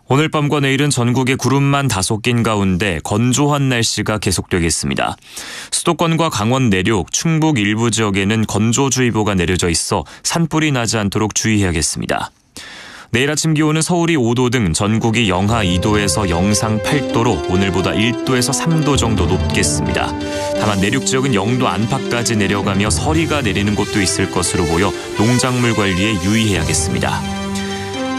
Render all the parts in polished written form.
오늘 밤과 내일은 전국에 구름만 다소 낀 가운데 건조한 날씨가 계속되겠습니다. 수도권과 강원 내륙, 충북 일부 지역에는 건조주의보가 내려져 있어 산불이 나지 않도록 주의해야겠습니다. 내일 아침 기온은 서울이 5도 등 전국이 영하 2도에서 영상 8도로 오늘보다 1도에서 3도 정도 높겠습니다. 다만 내륙 지역은 0도 안팎까지 내려가며 서리가 내리는 곳도 있을 것으로 보여 농작물 관리에 유의해야겠습니다.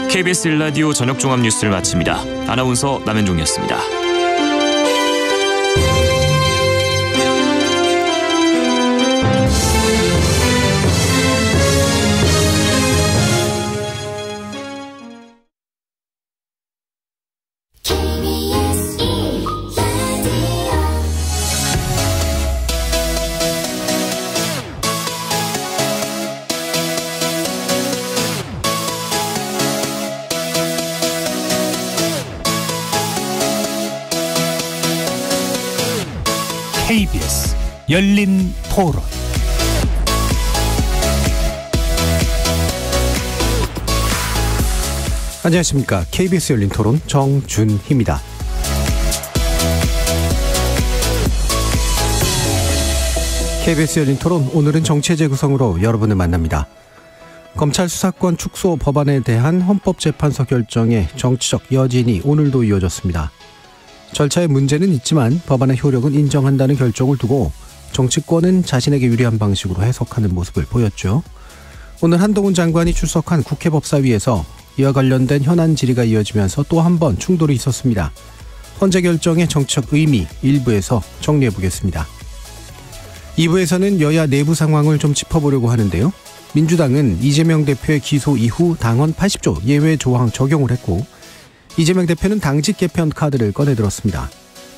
KBS 1라디오 저녁 종합 뉴스를 마칩니다. 아나운서 남현종이었습니다. KBS 열린 토론. 안녕하십니까. KBS 열린 토론 정준희입니다. KBS 열린 토론, 오늘은 정치의 재구성으로 여러분을 만납니다. 검찰 수사권 축소 법안에 대한 헌법재판소 결정의 정치적 여진이 오늘도 이어졌습니다. 절차에 문제는 있지만 법안의 효력은 인정한다는 결정을 두고 정치권은 자신에게 유리한 방식으로 해석하는 모습을 보였죠. 오늘 한동훈 장관이 출석한 국회 법사위에서 이와 관련된 현안 질의가 이어지면서 또 한 번 충돌이 있었습니다. 헌재 결정의 정치적 의미, 1부에서 정리해보겠습니다. 2부에서는 여야 내부 상황을 좀 짚어보려고 하는데요. 민주당은 이재명 대표의 기소 이후 당헌 80조 예외 조항 적용을 했고, 이재명 대표는 당직 개편 카드를 꺼내들었습니다.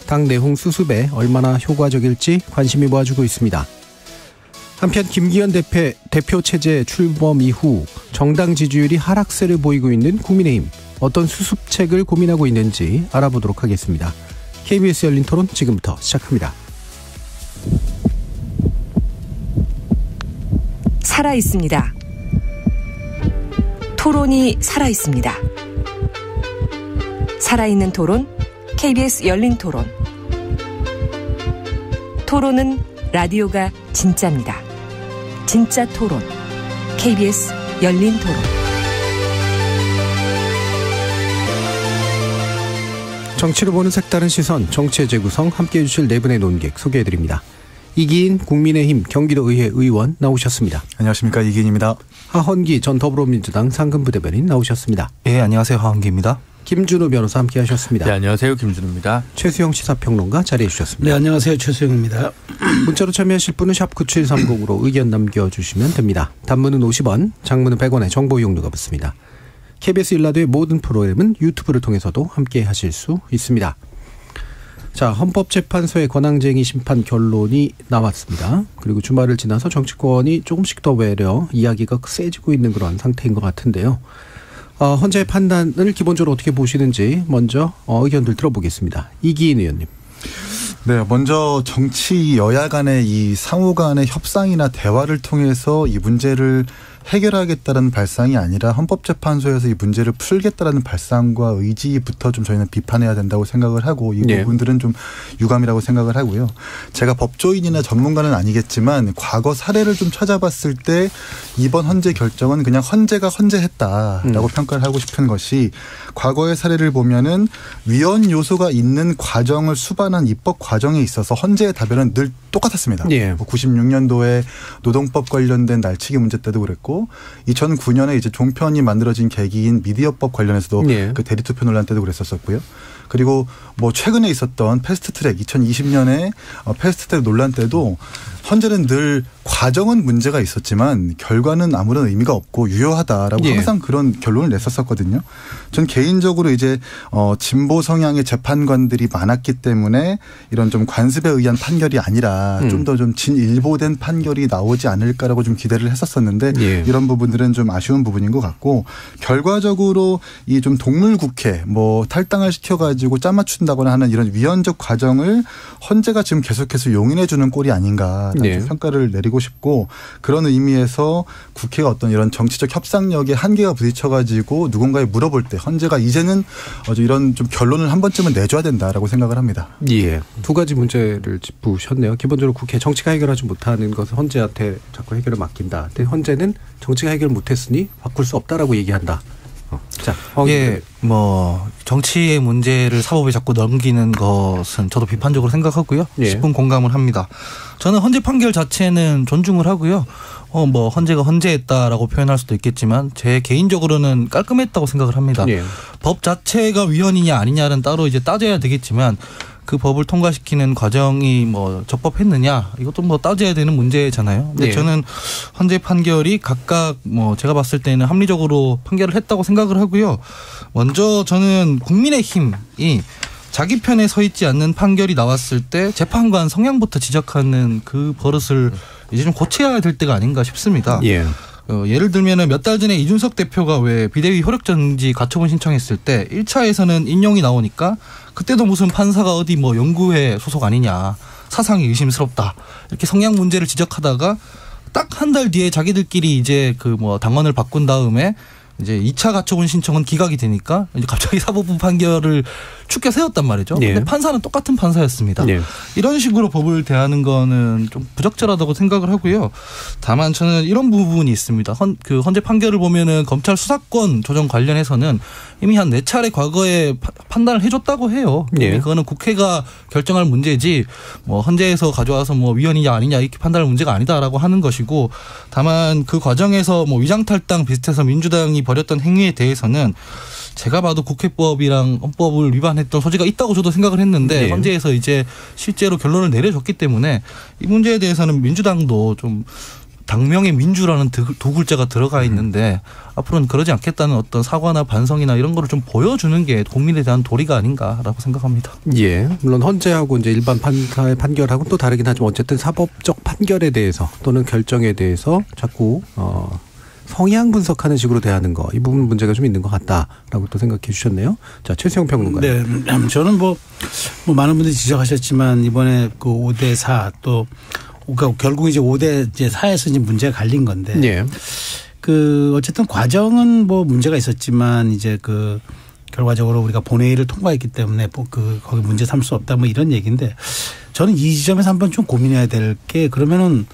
당 내홍 수습에 얼마나 효과적일지 관심이 모아주고 있습니다. 한편 김기현 대표 체제 출범 이후 정당 지지율이 하락세를 보이고 있는 국민의힘, 어떤 수습책을 고민하고 있는지 알아보도록 하겠습니다. KBS 열린 토론 지금부터 시작합니다. 살아있습니다. 토론이 살아있습니다. 살아있는 토론, KBS 열린 토론. 토론은 라디오가 진짜입니다. 진짜 토론, KBS 열린 토론. 정치를 보는 색다른 시선, 정치의 재구성, 함께해 주실 네 분의 논객 소개해드립니다. 이기인 국민의힘 경기도의회 의원 나오셨습니다. 안녕하십니까, 이기인입니다. 하헌기 전 더불어민주당 상근부대변인 나오셨습니다. 예, 안녕하세요, 하헌기입니다. 김준우 변호사 함께 하셨습니다. 네, 안녕하세요, 김준우입니다. 최수영 시사평론가 자리해 주셨습니다. 네, 안녕하세요, 최수영입니다. 문자로 참여하실 분은 샵 9730으로 의견 남겨주시면 됩니다. 단문은 50원, 장문은 100원의 정보 이용료가 붙습니다. KBS 1라디오의 모든 프로그램은 유튜브를 통해서도 함께 하실 수 있습니다. 자, 헌법재판소의 권한쟁의 심판 결론이 나왔습니다. 그리고 주말을 지나서 정치권이 조금씩 더 외려 이야기가 세지고 있는 그런 상태인 것 같은데요. 헌재의 판단을 기본적으로 어떻게 보시는지 먼저 의견들 들어보겠습니다. 이기인 의원님. 네, 먼저 정치 여야 간의 이 상호 간의 협상이나 대화를 통해서 이 문제를 해결하겠다는 발상이 아니라 헌법재판소에서 이 문제를 풀겠다라는 발상과 의지부터 좀 저희는 비판해야 된다고 생각을 하고, 이 부분들은 좀 유감이라고 생각을 하고요. 제가 법조인이나 전문가는 아니겠지만 과거 사례를 좀 찾아봤을 때 이번 헌재 결정은 그냥 헌재가 헌재했다라고 평가를 하고 싶은 것이, 과거의 사례를 보면은 위헌 요소가 있는 과정을 수반한 입법 과정에 있어서 헌재의 답변은 늘 똑같았습니다. 96년도에 노동법 관련된 날치기 문제 때도 그랬고, 2009년에 이제 종편이 만들어진 계기인 미디어법 관련해서도 그 대리투표 논란 때도 그랬었고요. 그리고 뭐 최근에 있었던 패스트트랙 2020년에 패스트트랙 논란 때도 헌재는 늘 과정은 문제가 있었지만 결과는 아무런 의미가 없고 유효하다라고 항상 그런 결론을 냈었거든요. 전 개인적으로 이제 진보 성향의 재판관들이 많았기 때문에 이런 좀 관습에 의한 판결이 아니라 좀 더 좀 진일보된 판결이 나오지 않을까라고 좀 기대를 했었었는데 이런 부분들은 좀 아쉬운 부분인 것 같고, 결과적으로 이 좀 동물국회 뭐 탈당을 시켜가지고 짜맞춘다거나 하는 이런 위헌적 과정을 헌재가 지금 계속해서 용인해 주는 꼴이 아닌가. 네. 평가를 내리고 싶고 그런 의미에서 국회가 어떤 이런 정치적 협상력에 한계가 부딪혀가지고 누군가에 물어볼 때 헌재가 이제는 이런 좀 결론을 한 번쯤은 내줘야 된다라고 생각을 합니다. 예. 두 가지 문제를 짚으셨네요. 기본적으로 국회 정치가 해결하지 못하는 것을 헌재한테 자꾸 해결을 맡긴다. 근데 헌재는 정치가 해결 못했으니 바꿀 수 없다라고 얘기한다. 자, 예, 뭐 정치의 문제를 사법에 자꾸 넘기는 것은 저도 비판적으로 생각하고요. 예. 10분 공감을 합니다. 저는 헌재 판결 자체는 존중을 하고요. 뭐 헌재가 헌재했다라고 표현할 수도 있겠지만 제 개인적으로는 깔끔했다고 생각을 합니다. 예. 법 자체가 위헌이냐 아니냐는 따로 이제 따져야 되겠지만 그 법을 통과시키는 과정이 뭐 적법했느냐 이것도 뭐 따져야 되는 문제잖아요. 근데 네. 저는 헌재 판결이 각각 뭐 제가 봤을 때는 합리적으로 판결을 했다고 생각을 하고요. 먼저 저는 국민의힘이 자기 편에 서 있지 않는 판결이 나왔을 때 재판관 성향부터 지적하는 그 버릇을 이제 좀 고쳐야 될 때가 아닌가 싶습니다. 예. 예를 들면 몇 달 전에 이준석 대표가 왜 비대위 효력정지 가처분 신청했을 때 1차에서는 인용이 나오니까 그때도 무슨 판사가 어디 뭐 연구회 소속 아니냐 사상이 의심스럽다 이렇게 성향 문제를 지적하다가 딱 한 달 뒤에 자기들끼리 이제 그 뭐 당원을 바꾼 다음에 이제 2차 가처분 신청은 기각이 되니까 이제 갑자기 사법부 판결을 축켜 세웠단 말이죠. 네. 근데 판사는 똑같은 판사였습니다. 네. 이런 식으로 법을 대하는 거는 좀 부적절하다고 생각을 하고요. 다만 저는 이런 부분이 있습니다. 그 헌재 판결을 보면은 검찰 수사권 조정 관련해서는 이미 한 4차례 과거에 판단을 해줬다고 해요. 네. 이미 그거는 국회가 결정할 문제지 뭐 헌재에서 가져와서 뭐 위헌이냐 아니냐 이렇게 판단할 문제가 아니다라고 하는 것이고 다만 그 과정에서 뭐 위장탈당 비슷해서 민주당이 벌였던 행위에 대해서는 제가 봐도 국회법이랑 헌법을 위반했던 소지가 있다고 저도 생각을 했는데 네. 헌재에서 이제 실제로 결론을 내려줬기 때문에 이 문제에 대해서는 민주당도 좀 당명의 민주라는 두 글자가 들어가 있는데 앞으로는 그러지 않겠다는 어떤 사과나 반성이나 이런 거를 좀 보여주는 게 국민에 대한 도리가 아닌가라고 생각합니다. 예. 물론 헌재하고 이제 일반 판사의 판결하고 또 다르긴 하지만 어쨌든 사법적 판결에 대해서 또는 결정에 대해서 자꾸 성향 분석하는 식으로 대하는 거 이 부분 문제가 좀 있는 것 같다라고 또 생각해 주셨네요. 자, 최수영 평론가. 네, 저는 뭐 많은 분들이 지적하셨지만 이번에 그 5대4 또 그러니까 결국 이제 5대4에서 이제 문제가 갈린 건데. 네. 그 어쨌든 과정은 뭐 문제가 있었지만 이제 그 결과적으로 우리가 본회의를 통과했기 때문에 그 거기 문제 삼을 수 없다 뭐 이런 얘기인데 저는 이 지점에서 한번 좀 고민해야 될 게 그러면은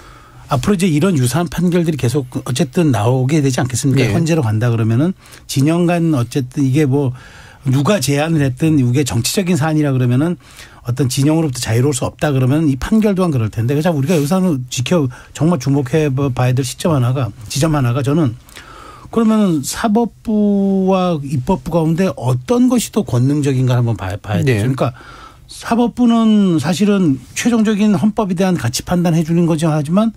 앞으로 이제 이런 유사한 판결들이 계속 어쨌든 나오게 되지 않겠습니까? 네. 헌재로 간다 그러면은 진영 간 어쨌든 이게 뭐 누가 제안을 했든 이게 정치적인 사안이라 그러면은 어떤 진영으로부터 자유로울 수 없다 그러면 이 판결 또한 그럴 텐데 그래서 우리가 여기서는 정말 주목해 봐야 될 지점 하나가 저는 그러면은 사법부와 입법부 가운데 어떤 것이 더 권능적인가 한번 봐야 되죠. 네. 그러니까 사법부는 사실은 최종적인 헌법에 대한 가치 판단해 주는 거죠. 하지만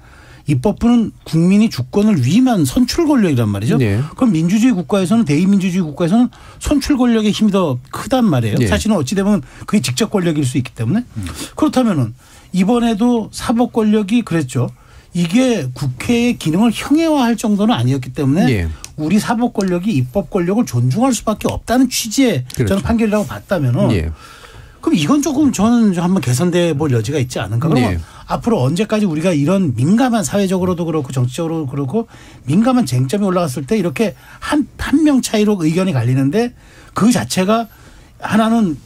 입법부는 국민이 주권을 위임한 선출 권력이란 말이죠. 네. 그럼 민주주의 국가에서는 대의민주주의 국가에서는 선출 권력의 힘이 더 크단 말이에요. 네. 사실은 어찌 되면 그게 직접 권력일 수 있기 때문에 그렇다면은 이번에도 사법 권력이 그랬죠. 이게 국회의 기능을 형해화할 정도는 아니었기 때문에 네. 우리 사법 권력이 입법 권력을 존중할 수밖에 없다는 취지의 그렇죠. 저는 판결이라고 봤다면은. 네. 그럼 이건 조금 저는 한번 개선돼 볼 여지가 있지 않은가. 그러면 네. 앞으로 언제까지 우리가 이런 민감한 사회적으로도 그렇고 정치적으로도 그렇고 민감한 쟁점이 올라갔을 때 이렇게 한 명 차이로 의견이 갈리는데 그 자체가 하나는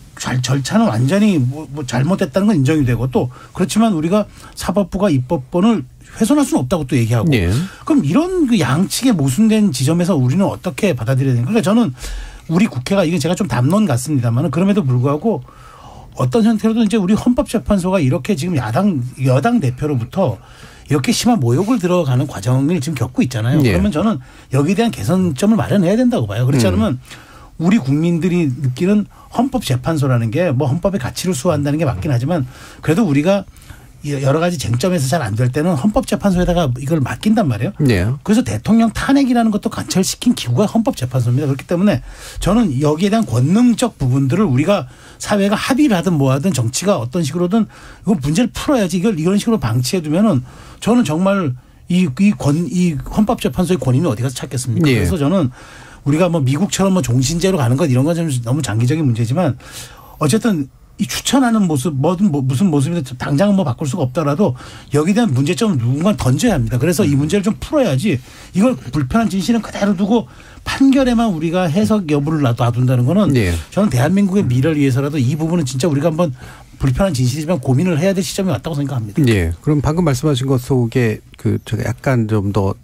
절차는 완전히 뭐 잘못됐다는 건 인정이 되고 또 그렇지만 우리가 사법부가 입법권을 훼손할 수는 없다고 또 얘기하고 네. 그럼 이런 그 양측의 모순된 지점에서 우리는 어떻게 받아들여야 되는가. 그러니까 저는 우리 국회가 이게 제가 좀 담론 같습니다만 그럼에도 불구하고 어떤 형태로든 이제 우리 헌법재판소가 이렇게 지금 여당 대표로부터 이렇게 심한 모욕을 들어가는 과정을 지금 겪고 있잖아요. 네. 그러면 저는 여기에 대한 개선점을 마련해야 된다고 봐요. 그렇지 않으면 우리 국민들이 느끼는 헌법재판소라는 게 뭐 헌법의 가치를 수호한다는 게 맞긴 하지만 그래도 우리가 여러 가지 쟁점에서 잘 안 될 때는 헌법재판소에다가 이걸 맡긴단 말이에요. 네. 그래서 대통령 탄핵이라는 것도 관철시킨 기구가 헌법재판소입니다. 그렇기 때문에 저는 여기에 대한 권능적 부분들을 우리가 사회가 합의를 하든 뭐 하든 정치가 어떤 식으로든 이건 문제를 풀어야지 이런 식으로 방치해 두면은 저는 정말 이 헌법재판소의 권위는 어디 가서 찾겠습니까? 네. 그래서 저는 우리가 뭐 미국처럼 뭐 종신제로 가는 것 이런 건 좀 너무 장기적인 문제지만 어쨌든 이 추천하는 모습, 무슨 모습이든 당장은 뭐 바꿀 수가 없더라도 여기에 대한 문제점을 누군가 던져야 합니다. 그래서 이 문제를 좀 풀어야지 이걸 불편한 진실은 그대로 두고 판결에만 우리가 해석 여부를 놔둔다는 거는 네. 저는 대한민국의 미래를 위해서라도 이 부분은 진짜 우리가 한번 불편한 진실이지만 고민을 해야 될 시점이 왔다고 생각합니다. 예. 그럼 방금 말씀하신 것 속에 제가 약간 좀 더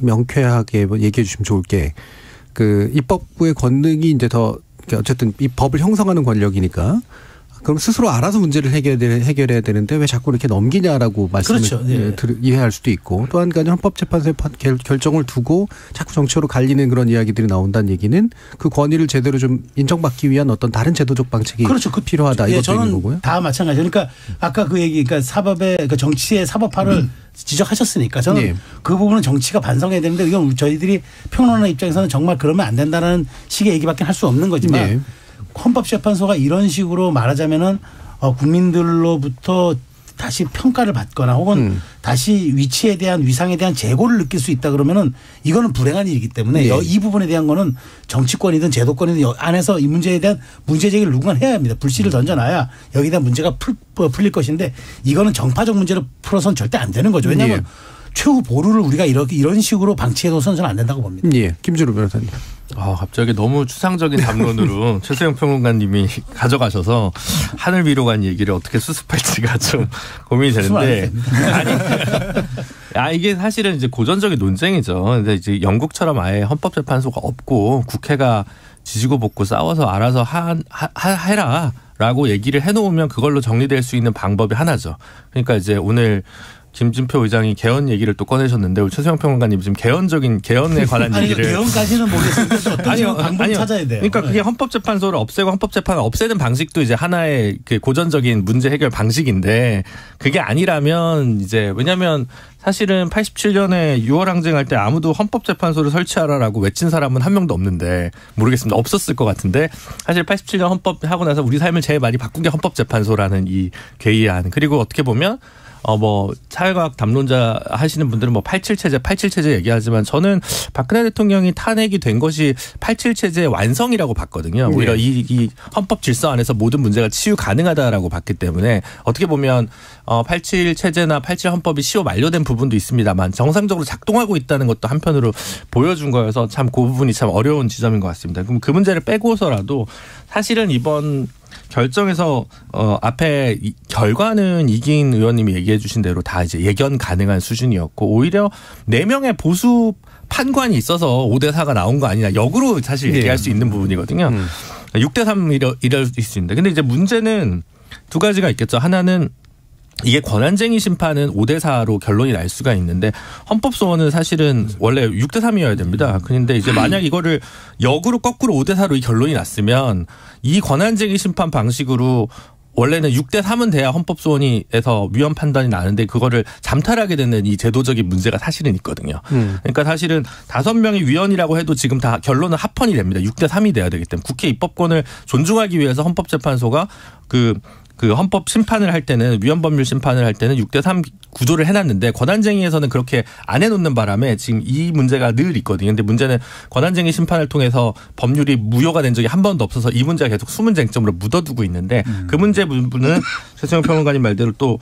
명쾌하게 얘기해 주시면 좋을 게 입법부의 권능이 이제 더 어쨌든 이 법을 형성하는 권력이니까 그럼 스스로 알아서 문제를 해결해야 되는데 왜 자꾸 이렇게 넘기냐라고 말씀을 그렇죠. 네. 이해할 수도 있고 또 한 가지 헌법재판소의 결정을 두고 자꾸 정치로 갈리는 그런 이야기들이 나온다는 얘기는 그 권위를 제대로 좀 인정받기 위한 어떤 다른 제도적 방책이 그렇죠. 필요하다 이것도 있는 거고요. 저는 다 마찬가지예요. 그러니까 아까 그 얘기, 그러니까 사법의 정치의 사법화를 지적하셨으니까 저는 네. 그 부분은 정치가 반성해야 되는데 이건 저희들이 평론하는 입장에서는 정말 그러면 안 된다는 식의 얘기밖에 할 수 없는 거지만 네. 헌법재판소가 이런 식으로 말하자면은 국민들로부터 다시 평가를 받거나 혹은 다시 위치에 대한 위상에 대한 재고를 느낄 수 있다 그러면은 이거는 불행한 일이기 때문에 네. 이 부분에 대한 거는 정치권이든 제도권이든 안에서 이 문제에 대한 문제 제기를 누군가 해야 합니다. 불씨를 던져놔야 여기에 대한 문제가 풀릴 것인데 이거는 정파적 문제를 풀어서는 절대 안 되는 거죠. 왜냐하면 네. 최후 보루를 우리가 이런 식으로 방치해둬서는 저는 안 된다고 봅니다. 예. 김준우 변호사님. 갑자기 너무 추상적인 담론으로 최수영 평론가님이 가져가셔서 하늘 위로 간 얘기를 어떻게 수습할지가 좀 고민이 되는데 이게 사실은 이제 고전적인 논쟁이죠. 근데 이제 영국처럼 아예 헌법재판소가 없고 국회가 지지고 볶고 싸워서 알아서 해라라고 얘기를 해놓으면 그걸로 정리될 수 있는 방법이 하나죠. 그러니까 이제 오늘 김진표 의장이 개헌 얘기를 또 꺼내셨는데 우리 최수영 평론가님 지금 개헌에 관한 얘기를 개헌까지는 모르겠습니다. 아니요, 방법을 찾아야 돼요. 그러니까 그게 헌법재판소를 없애고 헌법재판을 없애는 방식도 이제 하나의 그 고전적인 문제 해결 방식인데 그게 아니라면 이제 왜냐하면 사실은 87년에 6월 항쟁할 때 아무도 헌법재판소를 설치하라라고 외친 사람은 한 명도 없는데 모르겠습니다. 없었을 것 같은데 사실 87년 헌법하고 나서 우리 삶을 제일 많이 바꾼 게 헌법재판소라는 이 괴이한 그리고 어떻게 보면 사회과학 담론자 하시는 분들은 87체제 얘기하지만 저는 박근혜 대통령이 탄핵이 된 것이 87체제의 완성이라고 봤거든요. 오히려 이 헌법 질서 안에서 모든 문제가 치유 가능하다라고 봤기 때문에 어떻게 보면 87체제나 87헌법이 시효 만료된 부분도 있습니다만 정상적으로 작동하고 있다는 것도 한편으로 보여준 거여서 참 그 부분이 참 어려운 지점인 것 같습니다. 그럼 그 문제를 빼고서라도 사실은 이번 결정에서 앞에 결과는 이긴 의원님이 얘기해 주신 대로 다 이제 예견 가능한 수준이었고 오히려 4명의 보수 판관이 있어서 5대4가 나온 거 아니냐 역으로 사실 얘기할 수 있는 부분이거든요. 6대3 이럴 수 있는데 근데 이제 문제는 두 가지가 있겠죠. 하나는 이게 권한쟁의 심판은 5대4로 결론이 날 수가 있는데 헌법소원은 사실은 원래 6대3이어야 됩니다. 그런데 이제 만약 이거를 역으로 거꾸로 5대4로 이 결론이 났으면 이 권한쟁의 심판 방식으로 원래는 6대3은 돼야 헌법소원에서 위헌 판단이 나는데 그거를 잠탈하게 되는 이 제도적인 문제가 사실은 있거든요. 그러니까 사실은 5명이 위헌이라고 해도 지금 다 결론은 합헌이 됩니다. 6대3이 돼야 되기 때문에 국회 입법권을 존중하기 위해서 헌법재판소가 그 헌법 심판을 할 때는 위헌 법률 심판을 할 때는 6대3 구조를 해놨는데 권한쟁의에서는 그렇게 안 해놓는 바람에 지금 이 문제가 늘 있거든요. 근데 문제는 권한쟁의 심판을 통해서 법률이 무효가 된 적이 한 번도 없어서 이 문제가 계속 숨은 쟁점으로 묻어두고 있는데 그 문제 부분은 최수영 평론가님 말대로 또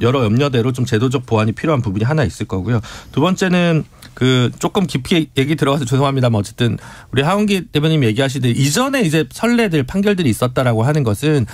여러 염려대로 좀 제도적 보완이 필요한 부분이 하나 있을 거고요. 두 번째는 조금 깊이 얘기 들어가서 죄송합니다만 어쨌든 우리 하원기 대변인이 얘기하시듯 이전에 이제 선례들 판결들이 있었다라고 하는 것은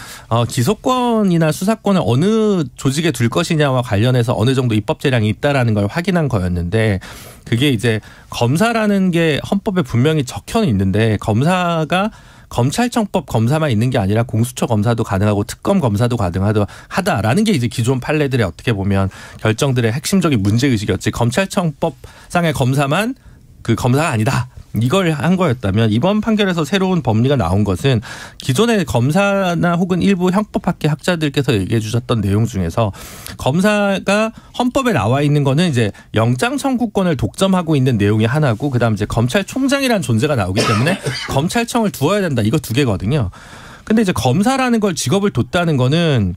기소권이나 수사권을 어느 조직에 둘 것이냐와 관련해서 어느 정도 입법 재량이 있다라는 걸 확인한 거였는데 그게 이제 검사라는 게 헌법에 분명히 적혀 있는데 검사가 검찰청법 검사만 있는 게 아니라 공수처 검사도 가능하고 특검 검사도 가능하다라는 게 이제 기존 판례들의 어떻게 보면 결정들의 핵심적인 문제의식이었지 검찰청법상의 검사만 그 검사가 아니다. 이걸 한 거였다면 이번 판결에서 새로운 법리가 나온 것은 기존의 검사나 혹은 일부 형법학계 학자들께서 얘기해 주셨던 내용 중에서 검사가 헌법에 나와 있는 거는 이제 영장 청구권을 독점하고 있는 내용이 하나고 그다음 이제 검찰총장이라는 존재가 나오기 때문에 검찰청을 두어야 된다. 이거 두 개거든요. 근데 이제 검사라는 걸 직업을 뒀다는 거는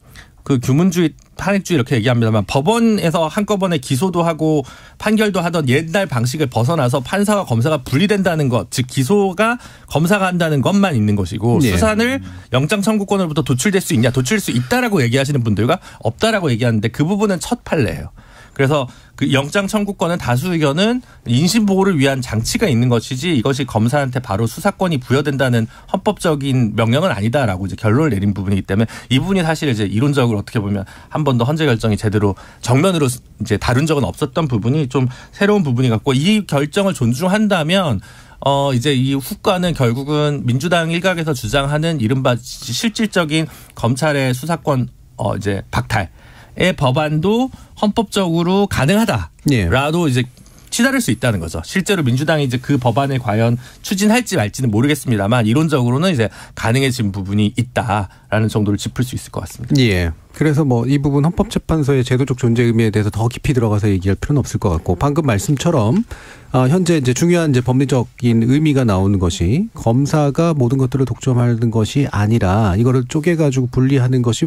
그 규문주의 탄핵주의 이렇게 얘기합니다만 법원에서 한꺼번에 기소도 하고 판결도 하던 옛날 방식을 벗어나서 판사와 검사가 분리된다는 것, 즉 기소가 검사가 한다는 것만 있는 것이고 네. 수사를 영장 청구권으로부터 도출될 수 있냐, 도출될 수 있다라고 얘기하시는 분들과 없다라고 얘기하는데 그 부분은 첫 판례예요. 그래서 그 영장 청구권은 다수 의견은 인신 보호를 위한 장치가 있는 것이지 이것이 검사한테 바로 수사권이 부여된다는 헌법적인 명령은 아니다라고 이제 결론을 내린 부분이기 때문에 이 부분이 사실 이제 이론적으로 어떻게 보면 한 번도 헌재 결정이 제대로 정면으로 이제 다룬 적은 없었던 부분이 좀 새로운 부분이 같고 이 결정을 존중한다면 이제 이 후과는 결국은 민주당 일각에서 주장하는 이른바 실질적인 검찰의 수사권 이제 박탈. 의 법안도 헌법적으로 가능하다라도 이제 치달을 수 있다는 거죠. 실제로 민주당이 이제 그 법안을 과연 추진할지 말지는 모르겠습니다만 이론적으로는 이제 가능해진 부분이 있다라는 정도를 짚을 수 있을 것 같습니다. 예. 그래서 뭐 이 부분 헌법재판소의 제도적 존재 의미에 대해서 더 깊이 들어가서 얘기할 필요는 없을 것 같고 방금 말씀처럼 현재 이제 중요한 이제 법리적인 의미가 나오는 것이 검사가 모든 것들을 독점하는 것이 아니라 이거를 쪼개가지고 분리하는 것이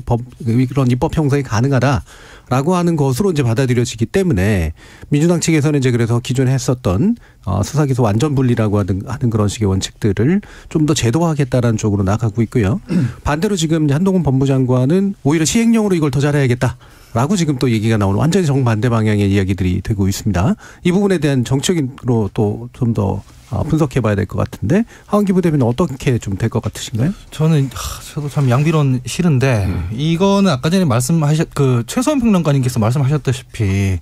그런 입법 형성이 가능하다라고 하는 것으로 이제 받아들여지기 때문에 민주당 측에서는 이제 그래서 기존에 했었던 수사기소 완전 분리라고 하는 그런 식의 원칙들을 좀 더 제도화하겠다라는 쪽으로 나가고 있고요. 반대로 지금 한동훈 법무장관은 오히려 시행령으로 이걸 더 잘해야겠다라고 지금 또 얘기가 나오는 완전히 정반대 방향의 이야기들이 되고 있습니다. 이 부분에 대한 정책으로 또 좀 더 분석해봐야 될 것 같은데 하원기 부대변인 어떻게 좀 될 것 같으신가요? 저도 참 양비론 싫은데 이거는 아까 전에 최소한 평론가님께서 말씀하셨다시피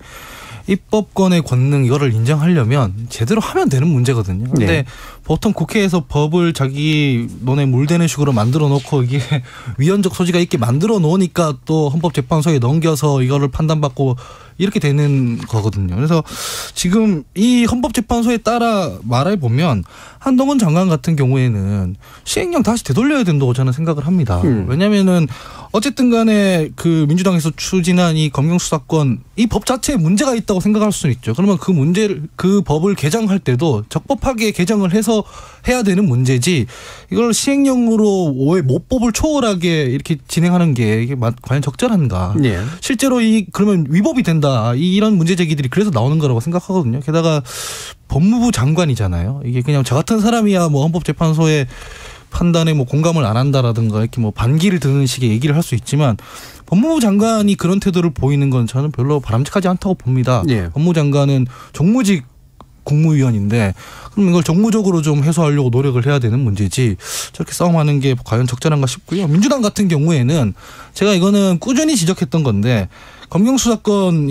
입법권의 권능 이거를 인정하려면 제대로 하면 되는 문제거든요. 그런데 네. 보통 국회에서 법을 자기 논에 물대는 식으로 만들어 놓고 이게 위헌적 소지가 있게 만들어 놓으니까 또 헌법재판소에 넘겨서 이거를 판단받고 이렇게 되는 거거든요. 그래서 지금 이 헌법재판소에 따라 말해 보면 한동훈 장관 같은 경우에는 시행령 다시 되돌려야 된다고 저는 생각을 합니다. 왜냐하면은 어쨌든 간에 그 민주당에서 추진한 이 검경수사권 이 법 자체에 문제가 있다고 생각할 수는 있죠. 그러면 그 법을 개정할 때도 적법하게 개정을 해서 해야 되는 문제지 이걸 시행령으로 모법을 초월하게 이렇게 진행하는 게 이게 과연 적절한가. 네. 실제로 그러면 위법이 된다. 이런 문제 제기들이 그래서 나오는 거라고 생각하거든요. 게다가 법무부 장관이잖아요. 이게 그냥 저 같은 사람이야 뭐 헌법재판소의 판단에 뭐 공감을 안 한다라든가 이렇게 뭐 반기를 드는 식의 얘기를 할 수 있지만 법무부 장관이 그런 태도를 보이는 건 저는 별로 바람직하지 않다고 봅니다. 예. 법무부 장관은 정무직 국무위원인데 그럼 이걸 정무적으로 좀 해소하려고 노력을 해야 되는 문제지 저렇게 싸움하는 게 과연 적절한가 싶고요. 민주당 같은 경우에는 제가 이거는 꾸준히 지적했던 건데 검경수사권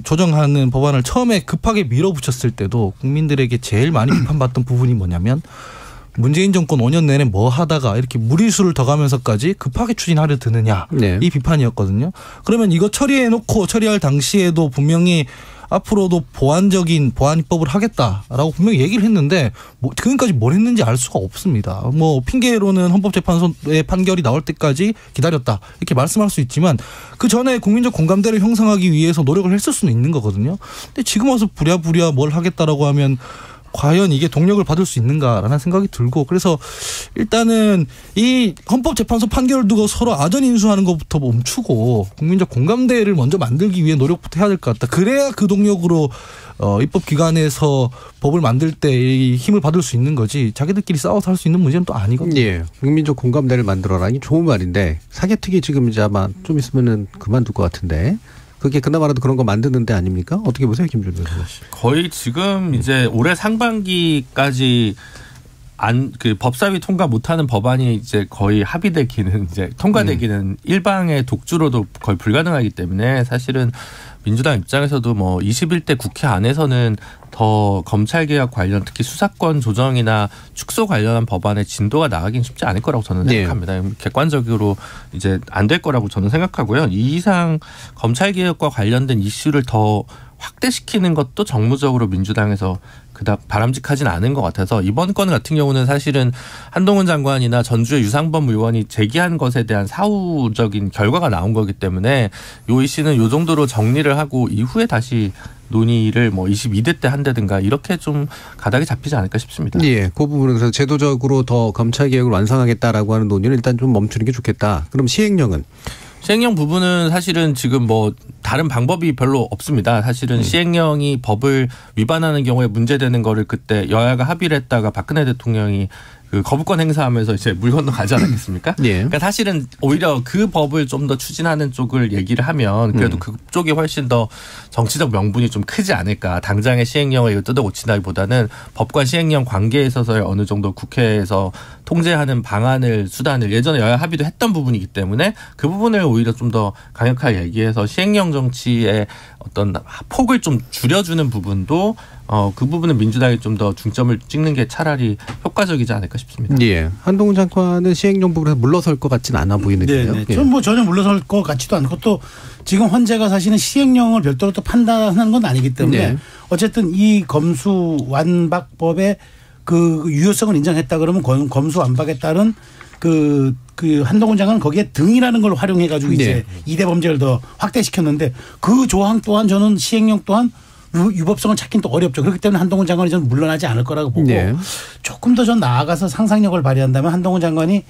조정하는 법안을 처음에 급하게 밀어붙였을 때도 국민들에게 제일 많이 비판받던 부분이 뭐냐면 문재인 정권 5년 내내 뭐 하다가 이렇게 무리수를 더 가면서까지 급하게 추진하려 드느냐. 네. 이 비판이었거든요. 그러면 이거 처리할 당시에도 분명히 앞으로도 보완적인 보완 입법을 하겠다라고 분명히 얘기를 했는데 지금까지 뭘 했는지 알 수가 없습니다. 뭐 핑계로는 헌법재판소의 판결이 나올 때까지 기다렸다 이렇게 말씀할 수 있지만 그 전에 국민적 공감대를 형성하기 위해서 노력을 했을 수는 있는 거거든요. 근데 지금 와서 부랴부랴 뭘 하겠다라고 하면 과연 이게 동력을 받을 수 있는가라는 생각이 들고 그래서 일단은 이 헌법재판소 판결을 두고 서로 아전인수하는 것부터 멈추고 국민적 공감대를 먼저 만들기 위해 노력부터 해야 될 것 같다. 그래야 그 동력으로 입법기관에서 법을 만들 때 힘을 받을 수 있는 거지 자기들끼리 싸워서 할 수 있는 문제는 또 아니거든요. 예, 국민적 공감대를 만들어라. 이게 좋은 말인데 사개특위 지금 이제 아마 좀 있으면은 그만둘 것 같은데 그게 그나마라도 그런 거 만드는 데 아닙니까? 어떻게 보세요, 김준호 교수님? 거의 지금 이제 올해 상반기까지 법사위 통과 못하는 법안이 이제 거의 합의되기는 이제 통과되기는 일방의 독주로도 거의 불가능하기 때문에 사실은 민주당 입장에서도 뭐 21대 국회 안에서는 더 검찰개혁 관련 특히 수사권 조정이나 축소 관련한 법안의 진도가 나가긴 쉽지 않을 거라고 저는 생각합니다. 네. 객관적으로 이제 안 될 거라고 저는 생각하고요. 이 이상 검찰개혁과 관련된 이슈를 더 확대시키는 것도 정무적으로 민주당에서 그닥 바람직하진 않은 것 같아서 이번 건 같은 경우는 사실은 한동훈 장관이나 전주의 유상범 의원이 제기한 것에 대한 사후적인 결과가 나온 거기 때문에 이 이슈는 이 정도로 정리를 하고 이후에 다시 논의를 뭐 22대 때 한다든가 이렇게 좀 가닥이 잡히지 않을까 싶습니다. 예, 그 부분에서 제도적으로 더 검찰개혁을 완성하겠다라고 하는 논의는 일단 좀 멈추는 게 좋겠다. 그럼 시행령은 시행령 부분은 사실은 지금 뭐 다른 방법이 별로 없습니다. 사실은 시행령이 법을 위반하는 경우에 문제되는 거를 그때 여야가 합의를 했다가 박근혜 대통령이 그 거부권 행사하면서 이제 물 건너가지 않았겠습니까? 예. 그러니까 사실은 오히려 그 법을 좀 더 추진하는 쪽을 얘기를 하면 그래도 그쪽이 훨씬 더 정치적 명분이 좀 크지 않을까. 당장의 시행령을 뜯어 고친다기보다는 법과 시행령 관계에 있어서의 어느 정도 국회에서 통제하는 방안을 수단을 예전에 여야 합의도 했던 부분이기 때문에 그 부분을 오히려 좀 더 강력하게 얘기해서 시행령 정치의 어떤 폭을 좀 줄여주는 부분도 그 부분은 민주당이 좀 더 중점을 찍는 게 차라리 효과적이지 않을까 싶습니다. 예. 한동훈 장관은 시행령 부분에서 물러설 것 같지는 않아 보이는데요. 네. 전 뭐 전혀 물러설 것 같지도 않고 또 지금 헌재가 사실은 시행령을 별도로 또 판단하는 건 아니기 때문에 어쨌든 이 검수완박법의 그 유효성을 인정했다 그러면 검수완박에 따른 그 한동훈 장관은 거기에 등이라는 걸 활용해 가지고 이제 2대 범죄를 더 확대시켰는데 그 조항 또한 저는 시행령 또한 유법성을 찾긴 또 어렵죠. 그렇기 때문에 한동훈 장관이 저는 물러나지 않을 거라고 보고 조금 더 전 나아가서 상상력을 발휘한다면 한동훈 장관이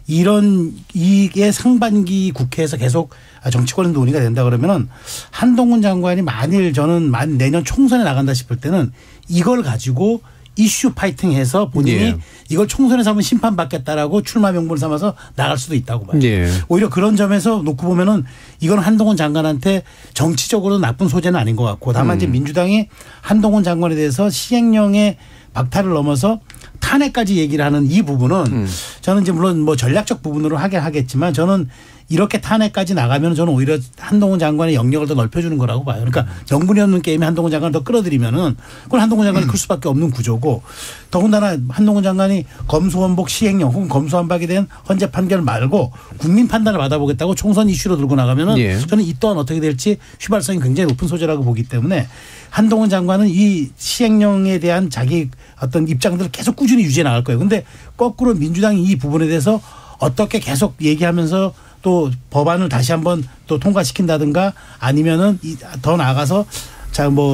이게 상반기 국회에서 계속 정치권 논의가 된다 그러면은 한동훈 장관이 만일 저는 내년 총선에 나간다 싶을 때는 이걸 가지고 이슈 파이팅해서 본인이 이걸 총선에서 한번 심판받겠다라고 출마 명분을 삼아서 나갈 수도 있다고 봐요. 오히려 그런 점에서 놓고 보면은 이건 한동훈 장관한테 정치적으로 나쁜 소재는 아닌 것 같고 다만 이제 민주당이 한동훈 장관에 대해서 시행령의 박탈을 넘어서 탄핵까지 얘기를 하는 이 부분은 저는 이제 물론 뭐 전략적 부분으로 하긴 하겠지만 저는 이렇게 탄핵까지 나가면 저는 오히려 한동훈 장관의 영역을 더 넓혀주는 거라고 봐요. 그러니까 명분이 없는 게임에 한동훈 장관을 더 끌어들이면은 그건 한동훈 장관이 클 수밖에 없는 구조고 더군다나 한동훈 장관이 검수원복 시행령 혹은 검수완박에 대한 헌재 판결 말고 국민 판단을 받아보겠다고 총선 이슈로 들고 나가면은 저는 이 또한 어떻게 될지 휘발성이 굉장히 높은 소재라고 보기 때문에 한동훈 장관은 이 시행령에 대한 자기 어떤 입장들을 계속 꾸준히 유지해 나갈 거예요. 그런데 거꾸로 민주당이 이 부분에 대해서 어떻게 계속 얘기하면서 또 법안을 다시 한번 또 통과시킨다든가 아니면은 더 나아가서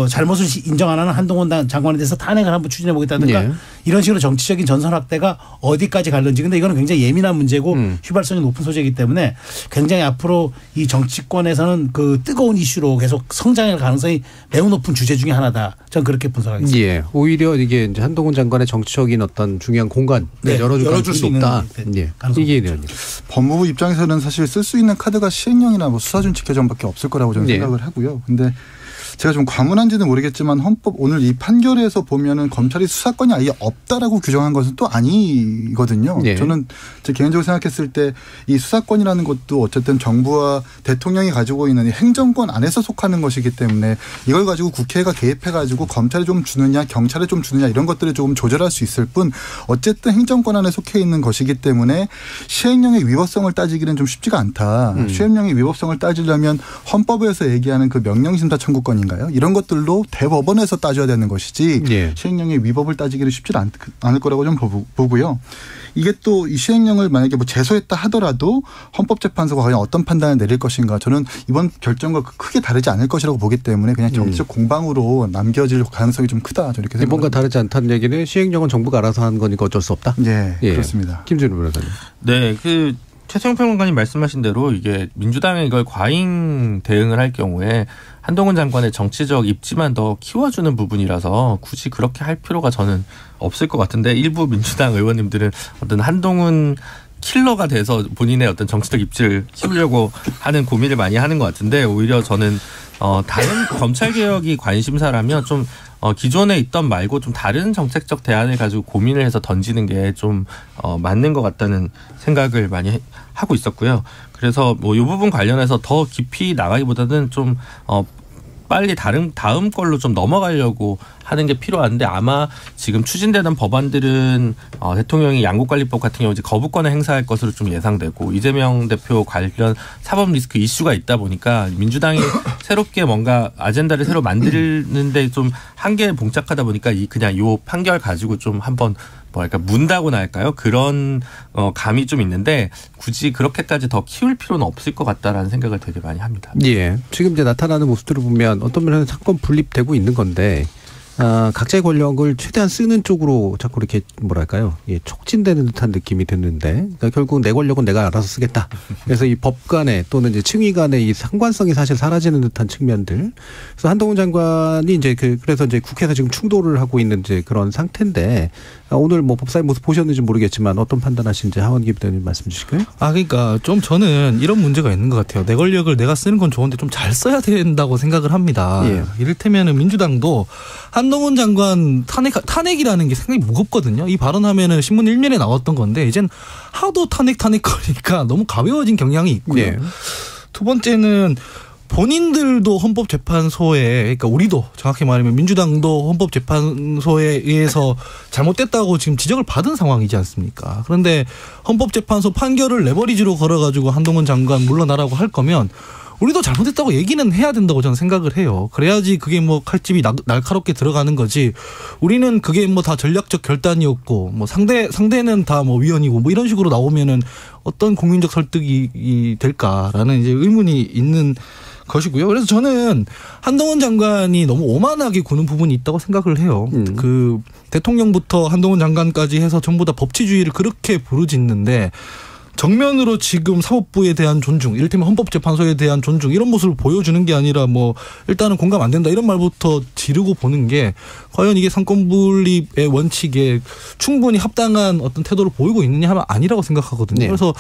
잘못을 인정 안 하는 한동훈 장관에 대해서 탄핵을 한번 추진해 보겠다든가 이런 식으로 정치적인 전선 확대가 어디까지 갈는지. 근데 이거는 굉장히 예민한 문제고 휘발성이 높은 소재이기 때문에 굉장히 앞으로 이 정치권에서는 그 뜨거운 이슈로 계속 성장할 가능성이 매우 높은 주제 중에 하나다. 저는 그렇게 분석하겠습니다. 오히려 이게 이제 한동훈 장관의 정치적인 어떤 중요한 공간 열어줄 수 높다. 이게 의원님. 법무부 입장에서는 사실 쓸 수 있는 카드가 시행령이나 뭐 수사준칙 개정밖에 없을 거라고 저는 생각을 하고요. 근데 제가 좀 과문한지는 모르겠지만 헌법 오늘 이 판결에서 보면은 검찰이 수사권이 아예 없다라고 규정한 것은 또 아니거든요. 저는 제 개인적으로 생각했을 때 이 수사권이라는 것도 어쨌든 정부와 대통령이 가지고 있는 이 행정권 안에서 속하는 것이기 때문에 이걸 가지고 국회가 개입해가지고 검찰에 좀 주느냐 경찰에 좀 주느냐 이런 것들을 조금 조절할 수 있을 뿐 어쨌든 행정권 안에 속해 있는 것이기 때문에 시행령의 위법성을 따지기는 좀 쉽지가 않다. 시행령의 위법성을 따지려면 헌법에서 얘기하는 그 명령심사 청구권인가요? 이런 것들로 대법원에서 따져야 되는 것이지 시행령의 위법을 따지기는 쉽지 않을 거라고 좀 보고요. 이게 또 이 시행령을 만약에 뭐 제소했다 하더라도 헌법재판소가 과연 어떤 판단을 내릴 것인가 저는 이번 결정과 크게 다르지 않을 것이라고 보기 때문에 그냥 정치적 공방으로 남겨질 가능성이 좀 크다. 저는 이렇게 생각합니다. 뭔가 다르지 않다는 얘기는 시행령은 정부가 알아서 하는 거니까 어쩔 수 없다. 그렇습니다. 김준우 변호사님. 네, 최수영 평론가님 말씀하신 대로 이게 민주당이 이걸 과잉 대응을 할 경우에 한동훈 장관의 정치적 입지만 더 키워주는 부분이라서 굳이 그렇게 할 필요가 저는 없을 것 같은데 일부 민주당 의원님들은 어떤 한동훈 킬러가 돼서 본인의 어떤 정치적 입지를 키우려고 하는 고민을 많이 하는 것 같은데 오히려 저는 다른 검찰개혁이 관심사라면 좀 기존에 있던 말고 좀 다른 정책적 대안을 가지고 고민을 해서 던지는 게 좀 맞는 것 같다는 생각을 많이 하고 있었고요. 그래서 뭐 이 부분 관련해서 더 깊이 나가기보다는 좀 빨리 다음 걸로 좀 넘어가려고 하는 게 필요한데 아마 지금 추진되는 법안들은 대통령이 양국관리법 같은 경우 이제 거부권을 행사할 것으로 좀 예상되고 이재명 대표 관련 사법 리스크 이슈가 있다 보니까 민주당이 새롭게 뭔가 아젠다를 새로 만드는데 좀 한계에 봉착하다 보니까 그냥 이 판결 가지고 좀 한번 문다고나 할까요? 그런 감이 좀 있는데 굳이 그렇게까지 더 키울 필요는 없을 것 같다라는 생각을 되게 많이 합니다. 지금 이제 나타나는 모습들을 보면 어떤 면에서 사건 분립되고 있는 건데 각자의 권력을 최대한 쓰는 쪽으로 자꾸 이렇게 뭐랄까요? 촉진되는 듯한 느낌이 드는데, 그러니까 결국 내 권력은 내가 알아서 쓰겠다. 그래서 이 법 간에 또는 이제 층위 간의 이 상관성이 사실 사라지는 듯한 측면들. 그래서 한동훈 장관이 이제 그래서 이제 국회에서 지금 충돌을 하고 있는 이제 그런 상태인데, 오늘 뭐 법사위 모습 보셨는지 모르겠지만 어떤 판단하시는지 하원기 부대님 말씀 주실까요? 그러니까 좀 저는 이런 문제가 있는 것 같아요. 내 권력을 내가 쓰는 건 좋은데 좀 잘 써야 된다고 생각을 합니다. 예. 이를테면은 민주당도 한동훈 장관 탄핵이라는 게 상당히 무겁거든요. 이 발언하면은 신문 1면에 나왔던 건데 이젠 하도 탄핵거리니까 너무 가벼워진 경향이 있고요. 예. 두 번째는 본인들도 헌법재판소에, 그러니까 우리도 정확히 말하면 민주당도 헌법재판소에 의해서 잘못됐다고 지금 지적을 받은 상황이지 않습니까? 그런데 헌법재판소 판결을 레버리지로 걸어가지고 한동훈 장관 물러나라고 할 거면 우리도 잘못했다고 얘기는 해야 된다고 저는 생각을 해요. 그래야지 그게 뭐 칼집이 날카롭게 들어가는 거지. 우리는 그게 뭐 다 전략적 결단이었고 뭐 상대는 다 뭐 위헌이고 뭐 이런 식으로 나오면은 어떤 국민적 설득이 될까라는 이제 의문이 있는 것이고요. 그래서 저는 한동훈 장관이 너무 오만하게 구는 부분이 있다고 생각을 해요. 그 대통령부터 한동훈 장관까지 해서 전부 다 법치주의를 그렇게 부르짖는데 정면으로 지금 사법부에 대한 존중, 이를테면 헌법재판소에 대한 존중 이런 모습을 보여주는 게 아니라 뭐 일단은 공감 안 된다 이런 말부터 지르고 보는 게 과연 이게 상권분립의 원칙에 충분히 합당한 어떤 태도를 보이고 있느냐 하면 아니라고 생각하거든요. 네. 그래서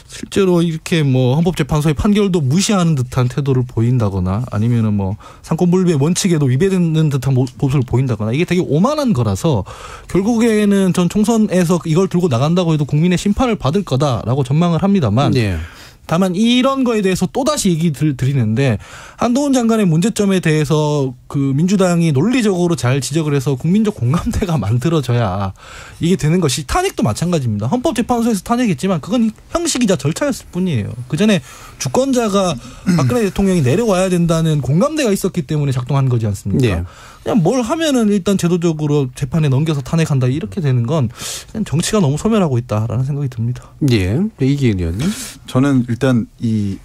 실제로 이렇게 뭐 헌법재판소의 판결도 무시하는 듯한 태도를 보인다거나 아니면은 뭐 상권분립의 원칙에도 위배되는 듯한 모습을 보인다거나 이게 되게 오만한 거라서 결국에는 전 총선에서 이걸 들고 나간다고 해도 국민의 심판을 받을 거다라고 전망을 합니다만 네. 다만 이런 거에 대해서 또다시 얘기 드리는데 한동훈 장관의 문제점에 대해서 그 민주당이 논리적으로 잘 지적을 해서 국민적 공감대가 만들어져야 이게 되는 것이 탄핵도 마찬가지입니다. 헌법재판소에서 탄핵했지만 그건 형식이자 절차였을 뿐이에요. 그전에 주권자가 박근혜 대통령이 내려와야 된다는 공감대가 있었기 때문에 작동한 거지 않습니까? 네. 그냥 뭘 하면은 일단 제도적으로 재판에 넘겨서 탄핵한다 이렇게 되는 건 그냥 정치가 너무 소멸하고 있다라는 생각이 듭니다. 예. 이기은 의원님. 저는 일단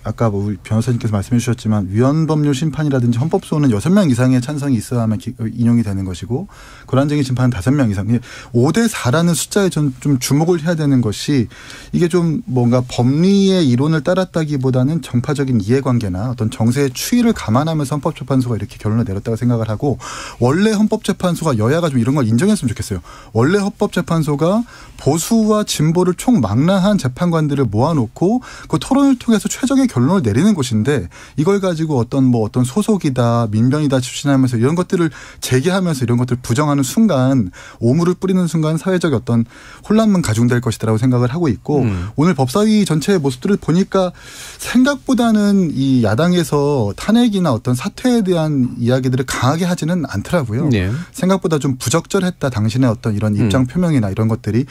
아까 뭐 우리 변호사님께서 말씀해 주셨지만 위헌법률 심판이라든지 헌법소원은 6명 이상의 찬성이 있어야만 인용이 되는 것이고 권한쟁의 심판은 5명 이상. 5대 4라는 숫자에 좀 주목을 해야 되는 것이 이게 좀 뭔가 법리의 이론을 따랐다기보다는 정파적인 이해관계나 어떤 정세의 추이를 감안하면서 헌법재판소가 이렇게 결론을 내렸다고 생각을 하고 원래 헌법재판소가 여야가 좀 이런 걸 인정했으면 좋겠어요. 원래 헌법재판소가 보수와 진보를 총망라한 재판관들을 모아놓고 그 토론을 통해서 최종의 결론을 내리는 곳인데 이걸 가지고 어떤 소속이다 민변이다 출신하면서 이런 것들을 제기하면서 이런 것들을 부정하는 순간 오물을 뿌리는 순간 사회적 어떤 혼란만 가중될 것이다라고 생각을 하고 있고 오늘 법사위 전체의 모습들을 보니까 생각보다는 이 야당에서 탄핵이나 어떤 사퇴에 대한 이야기들을 강하게 하지는 않더라고요. 네. 생각보다 좀 부적절했다. 당신의 어떤 이런 입장 표명이나 이런 것들이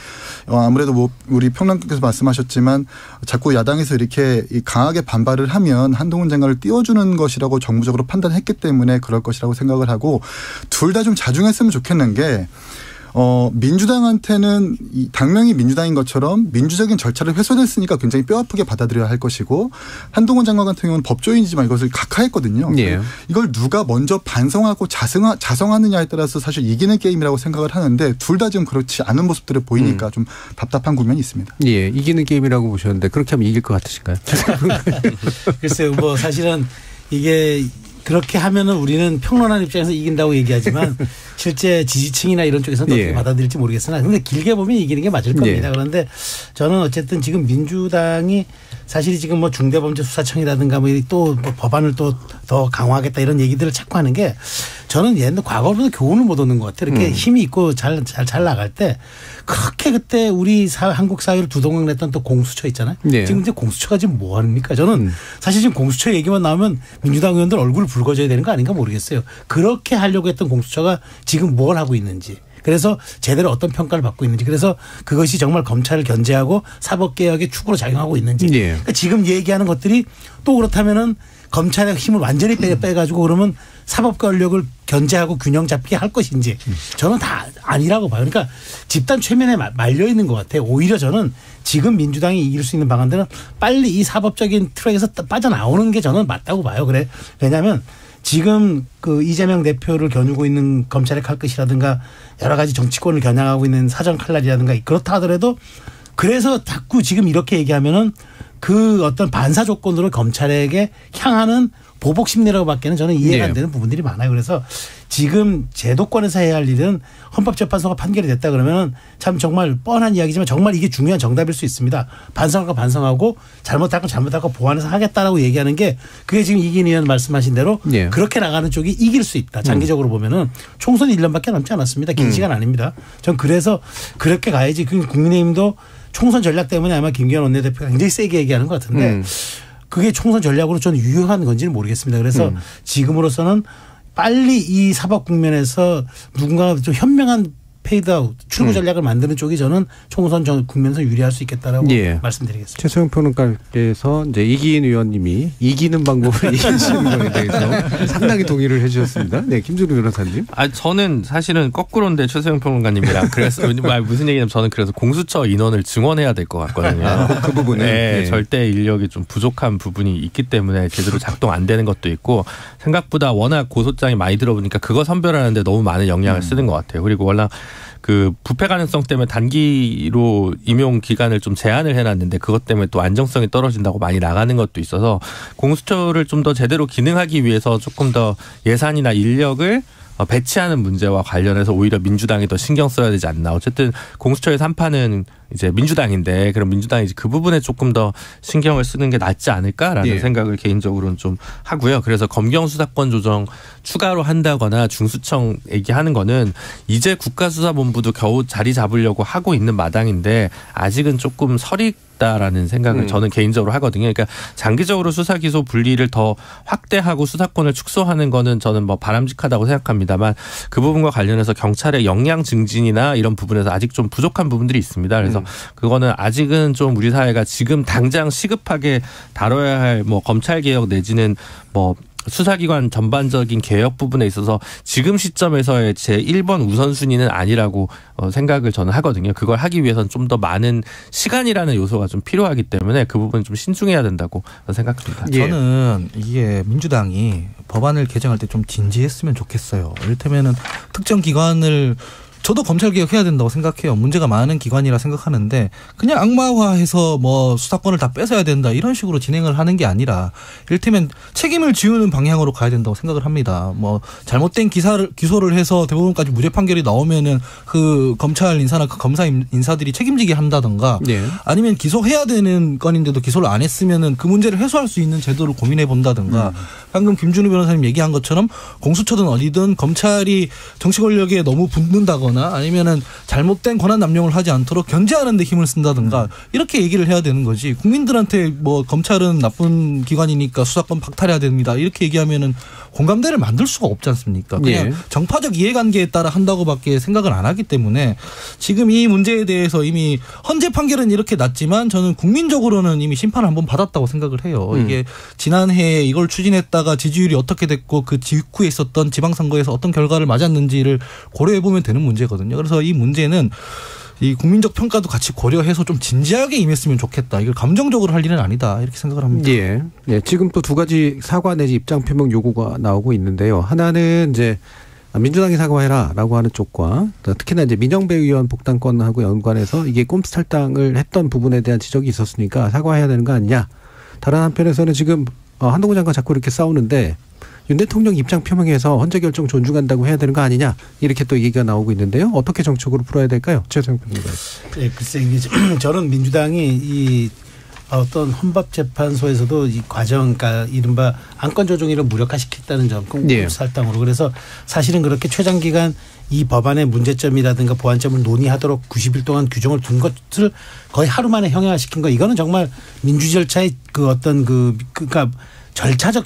아무래도 뭐 우리 평론가께서 말씀하셨지만 자꾸 야당에서 이렇게 강하게 반발을 하면 한동훈 장관을 띄워주는 것이라고 정무적으로 판단했기 때문에 그럴 것이라고 생각을 하고 둘 다 좀 자중했으면 좋겠는 게 민주당한테는 당명이 민주당인 것처럼 민주적인 절차를 훼손했으니까 굉장히 뼈아프게 받아들여야 할 것이고 한동훈 장관 같은 경우는 법조인이지만 이것을 각하했거든요. 예. 이걸 누가 먼저 반성하고 자성하느냐에 따라서 사실 이기는 게임이라고 생각을 하는데 둘 다 지금 그렇지 않은 모습들을 보이니까 좀 답답한 국면이 있습니다. 예, 이기는 게임이라고 보셨는데 그렇게 하면 이길 것 같으신가요? 글쎄요, 뭐 사실은 이게 그렇게 하면은 우리는 평론하는 입장에서 이긴다고 얘기하지만 실제 지지층이나 이런 쪽에서는 어떻게 받아들일지 모르겠으나 근데 길게 보면 이기는 게 맞을 겁니다. 그런데 저는 어쨌든 지금 민주당이 사실 지금 뭐 중대범죄수사청이라든가 뭐 또 법안을 또 더 강화하겠다 이런 얘기들을 자꾸 하는 게 저는 옛날 과거로도 교훈을 못 얻는 것 같아요. 이렇게 힘이 있고 잘 나갈 때 그렇게 그때 우리 한국 사회를 두동강 냈던 또 공수처 있잖아요. 네. 지금 이제 공수처가 지금 뭐 합니까? 저는 사실 지금 공수처 얘기만 나오면 민주당 의원들 얼굴 붉어져야 되는 거 아닌가 모르겠어요. 그렇게 하려고 했던 공수처가 지금 뭘 하고 있는지. 그래서 제대로 어떤 평가를 받고 있는지. 그래서 그것이 정말 검찰을 견제하고 사법개혁의 축으로 작용하고 있는지. 네. 그러니까 지금 얘기하는 것들이 또 그렇다면은 검찰의 힘을 완전히 빼가지고 그러면 사법 권력을 견제하고 균형 잡게 할 것인지 저는 다 아니라고 봐요. 그러니까 집단 최면에 말려 있는 것 같아요. 오히려 저는 지금 민주당이 이길 수 있는 방안들은 빨리 이 사법적인 트랙에서 빠져나오는 게 저는 맞다고 봐요. 그래. 왜냐하면 지금 그 이재명 대표를 겨누고 있는 검찰의 칼끝이라든가 여러 가지 정치권을 겨냥하고 있는 사정 칼날이라든가 그렇다 하더라도 그래서 자꾸 지금 이렇게 얘기하면은 그 어떤 반사 조건으로 검찰에게 향하는 보복 심리라고밖에는 저는 이해가 안 되는 부분들이 많아요. 그래서 지금 제도권에서 해야 할 일은 헌법재판소가 판결이 됐다 그러면 참 정말 뻔한 이야기지만 정말 이게 중요한 정답일 수 있습니다. 반성하고 반성하고 잘못할 건 잘못하고 보완해서 하겠다라고 얘기하는 게 그게 지금 이긴 의원 말씀하신 대로 그렇게 나가는 쪽이 이길 수 있다. 장기적으로 보면은 총선이 1년밖에 남지 않았습니다. 긴 시간 아닙니다. 전 그래서 그렇게 가야지. 국민의힘도 총선 전략 때문에 아마 김기현 원내대표가 굉장히 세게 얘기하는 것 같은데 그게 총선 전략으로 저는 유효한 건지는 모르겠습니다. 그래서 지금으로서는 빨리 이 사법 국면에서 누군가가 좀 현명한 페이드아웃 출구 전략을 만드는 쪽이 저는 총선 국면에서 유리할 수 있겠다라고 말씀드리겠습니다. 최소영 평론가께서 이제 이기인 의원님이 이기는 방법을 얘기하시는 거에 대해서 상당히 동의를 해주셨습니다. 네, 김준우 변호사님. 저는 사실은 거꾸로인데 최소영 평론가님이랑 그래서 무슨 얘기냐면 저는 그래서 공수처 인원을 증원해야 될 것 같거든요. 그 부분은 네, 절대 인력이 좀 부족한 부분이 있기 때문에 제대로 작동 안 되는 것도 있고 생각보다 워낙 고소장이 많이 들어보니까 그거 선별하는데 너무 많은 영향을 쓰는 것 같아요. 그리고 워낙 그 부패 가능성 때문에 단기로 임용 기간을 좀 제한을 해놨는데 그것 때문에 또 안정성이 떨어진다고 많이 나가는 것도 있어서 공수처를 좀 더 제대로 기능하기 위해서 조금 더 예산이나 인력을 배치하는 문제와 관련해서 오히려 민주당이 더 신경 써야 되지 않나. 어쨌든 공수처의 3파는 이제 민주당인데 그럼 민주당이 그 부분에 조금 더 신경을 쓰는 게 낫지 않을까라는 생각을 개인적으로는 좀 하고요. 그래서 검경 수사권 조정 추가로 한다거나 중수청 얘기하는 거는 이제 국가수사본부도 겨우 자리 잡으려고 하고 있는 마당인데 아직은 조금 서리다라는 생각을 저는 개인적으로 하거든요. 그러니까 장기적으로 수사 기소 분리를 더 확대하고 수사권을 축소하는 거는 저는 뭐 바람직하다고 생각합니다만 그 부분과 관련해서 경찰의 역량 증진이나 이런 부분에서 아직 좀 부족한 부분들이 있습니다. 그래서 그거는 아직은 좀 우리 사회가 지금 당장 시급하게 다뤄야 할 뭐 검찰 개혁 내지는 뭐 수사기관 전반적인 개혁 부분에 있어서 지금 시점에서의 제 1번 우선순위는 아니라고 생각을 저는 하거든요. 그걸 하기 위해서는 좀 더 많은 시간이라는 요소가 좀 필요하기 때문에 그 부분 좀 신중해야 된다고 생각합니다. 저는 이게 민주당이 법안을 개정할 때 좀 진지했으면 좋겠어요. 이를테면은 특정 기관을 저도 검찰 개혁해야 된다고 생각해요. 문제가 많은 기관이라 생각하는데 그냥 악마화해서 뭐 수사권을 다 뺏어야 된다 이런 식으로 진행을 하는 게 아니라 이를테면 책임을 지우는 방향으로 가야 된다고 생각을 합니다. 뭐 잘못된 기소를 해서 대법원까지 무죄 판결이 나오면은 그 검찰 인사나 그 검사 인사들이 책임지게 한다던가 아니면 기소해야 되는 건인데도 기소를 안 했으면은 그 문제를 해소할 수 있는 제도를 고민해 본다던가 방금 김준우 변호사님 얘기한 것처럼 공수처든 어디든 검찰이 정치 권력에 너무 붙는다거나 아니면은 잘못된 권한 남용을 하지 않도록 견제하는 데 힘을 쓴다든가 이렇게 얘기를 해야 되는 거지. 국민들한테 뭐 검찰은 나쁜 기관이니까 수사권 박탈해야 됩니다. 이렇게 얘기하면은 공감대를 만들 수가 없지 않습니까? 그냥 정파적 이해관계에 따라 한다고밖에 생각을 안 하기 때문에 지금 이 문제에 대해서 이미 헌재 판결은 이렇게 났지만 저는 국민적으로는 이미 심판을 한번 받았다고 생각을 해요. 이게 지난해에 이걸 추진했다가 지지율이 어떻게 됐고 그 직후에 있었던 지방선거에서 어떤 결과를 맞았는지를 고려해보면 되는 문제거든요. 그래서 이 문제는 이 국민적 평가도 같이 고려해서 좀 진지하게 임했으면 좋겠다. 이걸 감정적으로 할 일은 아니다. 이렇게 생각을 합니다. 지금 또 두 가지 사과 내지 입장 표명 요구가 나오고 있는데요. 하나는 이제 민주당이 사과해라라고 하는 쪽과 특히나 이제 민영배 의원 복당권하고 연관해서 이게 꼼수탈당을 했던 부분에 대한 지적이 있었으니까 사과해야 되는 거 아니냐. 다른 한편에서는 지금 한동훈 장관 자꾸 이렇게 싸우는데 윤 대통령 입장 표명해서 헌재 결정 존중한다고 해야 되는 거 아니냐 이렇게 또 얘기가 나오고 있는데요. 어떻게 정책으로 풀어야 될까요? 최소영 평론가. 글쎄 저는 민주당이 이 어떤 헌법재판소에서도 이 과정, 그러니까 이른바 안건 조정위를 무력화시켰다는 점, 살당으로. 그래서 사실은 그렇게 최장기간 이 법안의 문제점이라든가 보완점을 논의하도록 90일 동안 규정을 둔 것을 거의 하루 만에 형해화시킨 거. 이거는 정말 민주 절차의 그 어떤 그러니까 절차적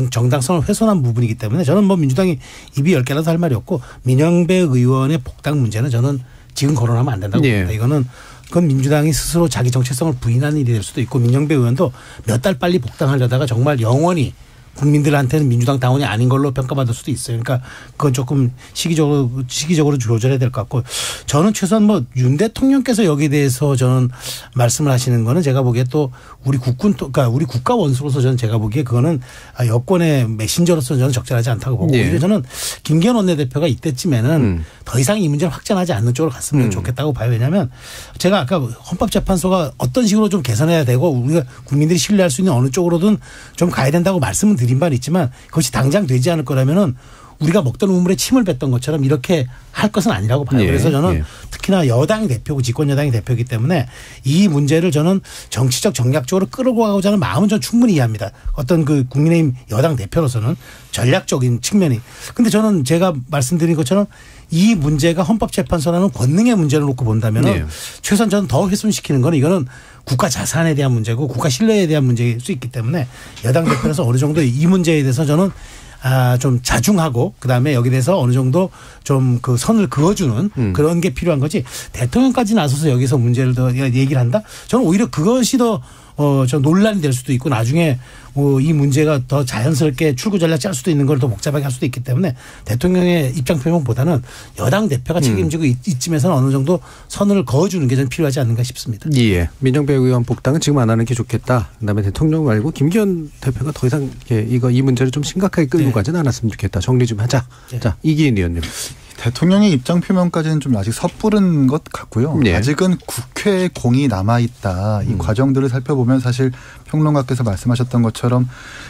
정당성을 훼손한 부분이기 때문에 저는 뭐 민주당이 입이 10개라도 할 말이 없고 민영배 의원의 복당 문제는 저는 지금 거론하면 안 된다고 봅니다. 이거는 그건 민주당이 스스로 자기 정체성을 부인하는 일이 될 수도 있고 민영배 의원도 몇 달 빨리 복당하려다가 정말 영원히 국민들한테는 민주당 당원이 아닌 걸로 평가받을 수도 있어요. 그러니까 그건 조금 시기적으로 조절해야 될 것 같고 저는 최소한 뭐 윤 대통령께서 여기에 대해서 저는 말씀을 하시는 거는 제가 보기에 또 우리 그러니까 우리 국가 원수로서 저는 제가 보기에 그거는 여권의 메신저로서 저는 적절하지 않다고 보고 오히려 저는 김기현 원내대표가 이때쯤에는 더 이상 이 문제를 확전하지 않는 쪽으로 갔으면 좋겠다고 봐요. 왜냐하면 제가 아까 헌법재판소가 어떤 식으로 좀 개선해야 되고 우리가 국민들이 신뢰할 수 있는 어느 쪽으로든 좀 가야 된다고 말씀은 드린 바는 있지만 그것이 당장 되지 않을 거라면은 우리가 먹던 우물에 침을 뱉던 것처럼 이렇게 할 것은 아니라고 봐요. 그래서 저는 특히나 여당이 대표고 집권 여당이 대표이기 때문에 이 문제를 저는 정치적 정략적으로 끌고 가고자 하는 마음은 저는 충분히 이해합니다. 어떤 그 국민의힘 여당 대표로서는 전략적인 측면이. 근데 저는 제가 말씀드린 것처럼 이 문제가 헌법재판소라는 권능의 문제를 놓고 본다면 최소한 저는 더 훼손시키는 건 이거는 국가 자산에 대한 문제고 국가 신뢰에 대한 문제일 수 있기 때문에 여당 대표로서 어느 정도 이 문제에 대해서 저는 좀 자중하고 그다음에 여기 대해서 어느 정도 좀 그 선을 그어주는 그런 게 필요한 거지 대통령까지 나서서 여기서 문제를 더 얘기를 한다? 저는 오히려 그것이 더 저 논란이 될 수도 있고 나중에 이 문제가 더 자연스럽게 출구 전략 짤 수도 있는 걸 더 복잡하게 할 수도 있기 때문에 대통령의 입장 표명보다는 여당 대표가 책임지고 이쯤에서는 어느 정도 선을 그어주는 게 좀 필요하지 않는가 싶습니다. 예. 민정배 의원 복당은 지금 안 하는 게 좋겠다. 그다음에 대통령 말고 김기현 대표가 더 이상 이 문제를 좀 심각하게 끌고 가지는 않았으면 좋겠다. 정리 좀 하자. 자, 이기인 의원님. 대통령의 입장 표명까지는 좀 아직 섣부른 것 같고요. 아직은 국회 공이 남아있다. 이 과정들을 살펴보면 사실 평론가께서 말씀하셨던 것처럼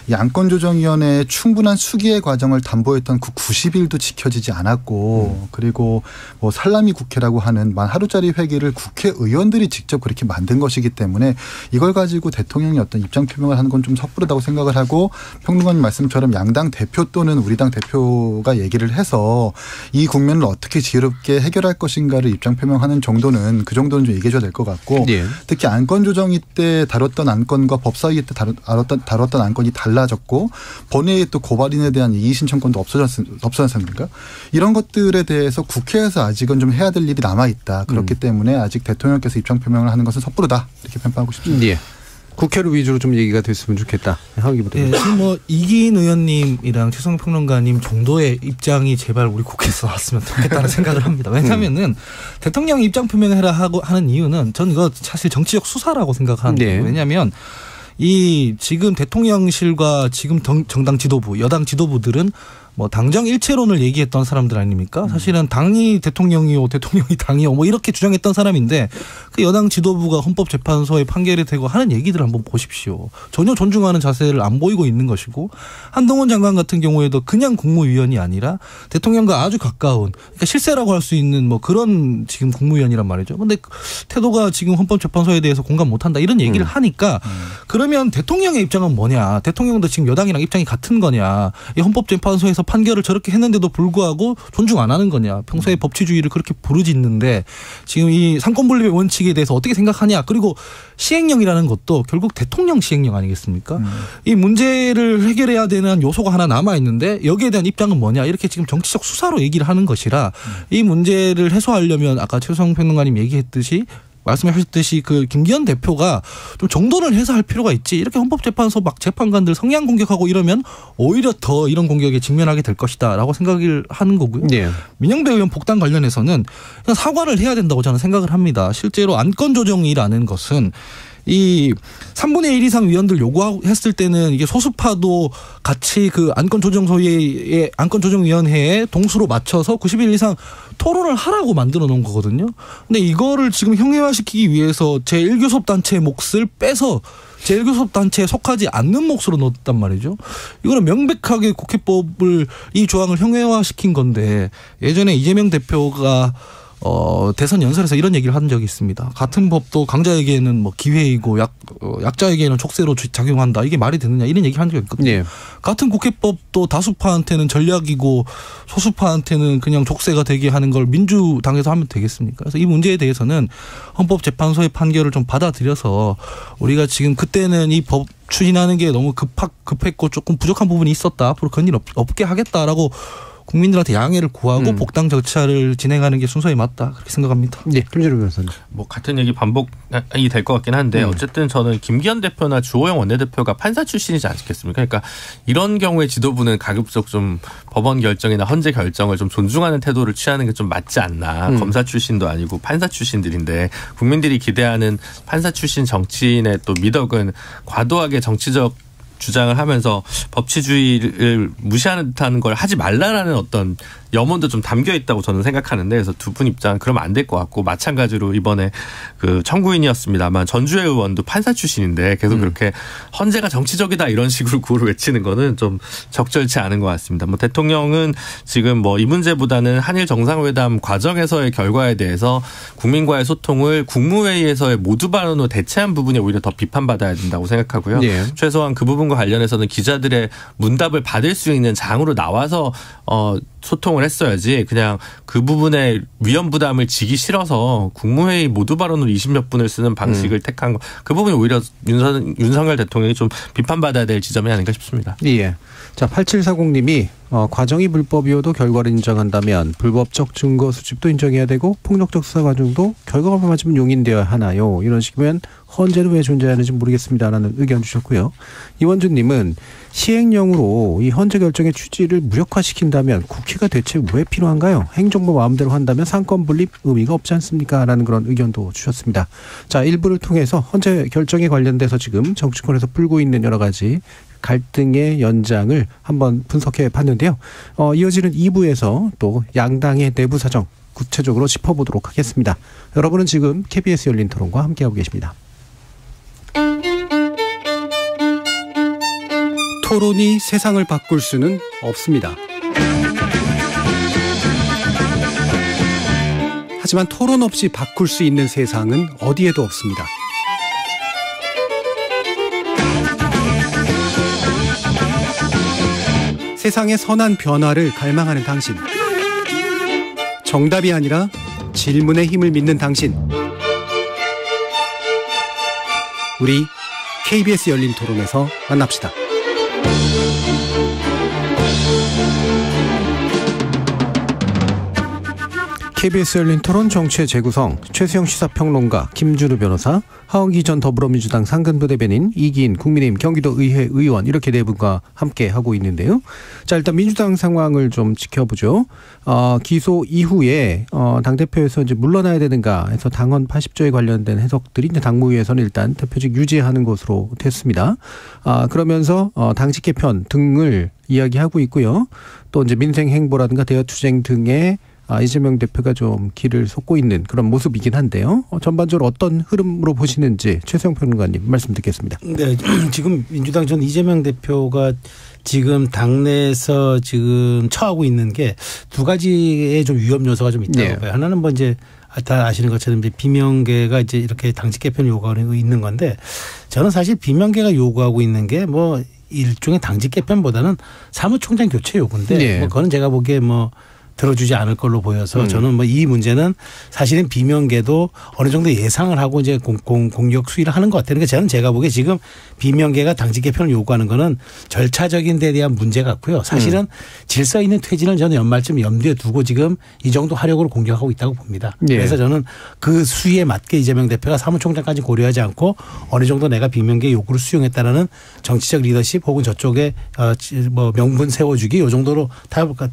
이 안건조정위원회의 충분한 수기의 과정을 담보했던 그 90일도 지켜지지 않았고 그리고 뭐 살라미 국회라고 하는 만 하루짜리 회기를 국회의원들이 직접 그렇게 만든 것이기 때문에 이걸 가지고 대통령이 어떤 입장 표명을 하는 건 좀 섣부르다고 생각을 하고 평론가님 말씀처럼 양당 대표 또는 우리 당 대표가 얘기를 해서 이 국면을 어떻게 지혜롭게 해결할 것인가를 입장 표명하는 정도는 그 정도는 좀 얘기해 줘야 될 것 같고 특히 안건조정위 때 다뤘던 안건과 법사위 때 다뤘던 안건이 달라졌고 본회의에 또 고발인에 대한 이의 신청권도 없어졌지 않습니까? 이런 것들에 대해서 국회에서 아직은 좀 해야 될 일이 남아있다. 그렇기 때문에 아직 대통령께서 입장 표명을 하는 것은 섣부르다. 이렇게 평가하고 싶습니다. 국회를 위주로 좀 얘기가 됐으면 좋겠다. 지금 뭐 이기인 의원님이랑 최성용 평론가님 정도의 입장이 제발 우리 국회에서 나왔으면 좋겠다는 생각을 합니다. 왜냐하면은 대통령이 입장 표명을 해라 하는 이유는 저는 이거 사실 정치적 수사라고 생각하는데 왜냐하면 이 지금 대통령실과 지금 정당 지도부, 여당 지도부들은 뭐 당정 일체론을 얘기했던 사람들 아닙니까? 사실은 당이 대통령이요, 대통령이 당이요, 뭐 이렇게 주장했던 사람인데 그 여당 지도부가 헌법재판소에 판결이 되고 하는 얘기들을 한번 보십시오. 전혀 존중하는 자세를 안 보이고 있는 것이고 한동훈 장관 같은 경우에도 그냥 국무위원이 아니라 대통령과 아주 가까운 그러니까 실세라고 할 수 있는 뭐 그런 지금 국무위원이란 말이죠. 근데 태도가 지금 헌법재판소에 대해서 공감 못한다 이런 얘기를 하니까 그러면 대통령의 입장은 뭐냐? 대통령도 지금 여당이랑 입장이 같은 거냐? 이 헌법재판소에서 판결을 저렇게 했는데도 불구하고 존중 안 하는 거냐. 평소에 법치주의를 그렇게 부르짖는데 지금 이 상권분립의 원칙에 대해서 어떻게 생각하냐. 그리고 시행령이라는 것도 결국 대통령 시행령 아니겠습니까? 이 문제를 해결해야 되는 요소가 하나 남아있는데 여기에 대한 입장은 뭐냐. 이렇게 지금 정치적 수사로 얘기를 하는 것이라 이 문제를 해소하려면 아까 최수성 평론가님 얘기했듯이 말씀하셨듯이 그 김기현 대표가 좀 정돈을 해서 할 필요가 있지. 이렇게 헌법재판소 막 재판관들 성향 공격하고 이러면 오히려 더 이런 공격에 직면하게 될 것이다라고 생각을 하는 거고요. 민정배 의원 복당 관련해서는 그냥 사과를 해야 된다고 저는 생각을 합니다. 실제로 안건조정이라는 것은 이 3분의 1 이상 위원들 요구했을 때는 이게 소수파도 같이 그 안건조정소위의 안건조정위원회에 동수로 맞춰서 90일 이상 토론을 하라고 만들어 놓은 거거든요. 근데 이거를 지금 형해화시키기 위해서 제1교섭단체의 몫을 빼서 제1교섭단체에 속하지 않는 몫으로 넣었단 말이죠. 이거는 명백하게 국회법을 이 조항을 형해화시킨 건데 예전에 이재명 대표가 대선 연설에서 이런 얘기를 한 적이 있습니다. 같은 법도 강자에게는 뭐 기회이고 약자에게는 족쇄로 작용한다. 이게 말이 되느냐 이런 얘기 한 적이 있거든요. 같은 국회법도 다수파한테는 전략이고 소수파한테는 그냥 족쇄가 되게 하는 걸 민주당에서 하면 되겠습니까? 그래서 이 문제에 대해서는 헌법재판소의 판결을 좀 받아들여서 우리가 지금 그때는 이 법 추진하는 게 너무 급했고 조금 부족한 부분이 있었다. 앞으로 그런 일 없게 하겠다라고 국민들한테 양해를 구하고 복당 절차를 진행하는 게 순서에 맞다 그렇게 생각합니다. 네, 김준우 변호사님. 뭐 같은 얘기 반복이 될 것 같긴 한데 어쨌든 저는 김기현 대표나 주호영 원내대표가 판사 출신이지 않겠습니까? 그러니까 이런 경우에 지도부는 가급적 좀 법원 결정이나 헌재 결정을 좀 존중하는 태도를 취하는 게 좀 맞지 않나. 검사 출신도 아니고 판사 출신들인데 국민들이 기대하는 판사 출신 정치인의 또 미덕은 과도하게 정치적 주장을 하면서 법치주의를 무시하는 듯한 걸 하지 말라라는 어떤 염원도 좀 담겨 있다고 저는 생각하는데 그래서 두 분 입장 그러면 안 될 것 같고 마찬가지로 이번에 그 청구인이었습니다만 전주혜 의원도 판사 출신인데 계속 그렇게 헌재가 정치적이다 이런 식으로 구호를 외치는 거는 좀 적절치 않은 것 같습니다. 뭐 대통령은 지금 뭐 이 문제보다는 한일 정상회담 과정에서의 결과에 대해서 국민과의 소통을 국무회의에서의 모두 발언으로 대체한 부분이 오히려 더 비판받아야 된다고 생각하고요. 네. 최소한 그 부분과 관련해서는 기자들의 문답을 받을 수 있는 장으로 나와서 소통을 했어야지 그냥 그 부분에 위험 부담을 지기 싫어서 국무회의 모두 발언으로 20몇 분을 쓰는 방식을 택한 거 그 부분이 오히려 윤석열 대통령이 좀 비판받아야 될 지점이 아닌가 싶습니다. 예. 자, 8740님이 과정이 불법이어도 결과를 인정한다면 불법적 증거 수집도 인정해야 되고 폭력적 수사 과정도 결과가 맞으면 용인되어야 하나요? 이런 식이면 헌재는 왜 존재하는지 모르겠습니다라는 의견 주셨고요. 이원준님은 시행령으로 이 헌재 결정의 취지를 무력화시킨다면 국회가 대체 왜 필요한가요? 행정부 마음대로 한다면 상권 분립 의미가 없지 않습니까? 라는 그런 의견도 주셨습니다. 자, 일부를 통해서 헌재 결정에 관련돼서 지금 정치권에서 풀고 있는 여러 가지 갈등의 연장을 한번 분석해 봤는데요. 이어지는 2부에서 또 양당의 내부 사정 구체적으로 짚어보도록 하겠습니다. 여러분은 지금 KBS 열린 토론과 함께하고 계십니다. 토론이 세상을 바꿀 수는 없습니다. 하지만 토론 없이 바꿀 수 있는 세상은 어디에도 없습니다. 세상의 선한 변화를 갈망하는 당신. 정답이 아니라 질문의 힘을 믿는 당신. 우리 KBS 열린 토론에서 만납시다. KBS 열린 토론 정치의 재구성, 최수영 시사평론가, 김준우 변호사, 하원기 전 더불어민주당 상근부 대변인, 이기인 국민의힘 경기도의회 의원 이렇게 네 분과 함께 하고 있는데요. 자, 일단 민주당 상황을 좀 지켜보죠. 기소 이후에 당대표에서 이제 물러나야 되는가 해서 당헌 80조에 관련된 해석들이 이제 당무위에서는 일단 대표직 유지하는 것으로 됐습니다. 그러면서 당직 개편 등을 이야기하고 있고요. 또 이제 민생 행보라든가 대여투쟁 등의 이재명 대표가 좀 길을 솟고 있는 그런 모습이긴 한데요. 전반적으로 어떤 흐름으로 보시는지 최수영 평론가님 말씀 듣겠습니다. 네, 지금 민주당 전 이재명 대표가 지금 당내에서 지금 처하고 있는 게 두 가지의 좀 위험 요소가 좀 있다고 봐요. 하나는 뭐 이제 다 아시는 것처럼 이제 비명계가 이제 이렇게 당직 개편을 요구하고 있는 건데 저는 사실 비명계가 요구하고 있는 게 뭐 일종의 당직 개편보다는 사무총장 교체 요구인데 뭐 그거는 제가 보기에 뭐 들어주지 않을 걸로 보여서 저는 뭐 이 문제는 사실은 비명계도 어느 정도 예상을 하고 이제 공격 수위를 하는 것 같아요. 그러니까 저는 제가 보기에 지금 비명계가 당직 개편을 요구하는 거는 절차적인 데 대한 문제 같고요. 사실은 질서 있는 퇴진을 저는 연말쯤 염두에 두고 지금 이 정도 화력으로 공격하고 있다고 봅니다. 그래서 저는 그 수위에 맞게 이재명 대표가 사무총장까지 고려하지 않고 어느 정도 내가 비명계 요구를 수용했다라는 정치적 리더십 혹은 저쪽에 뭐 명분 세워주기 이 정도로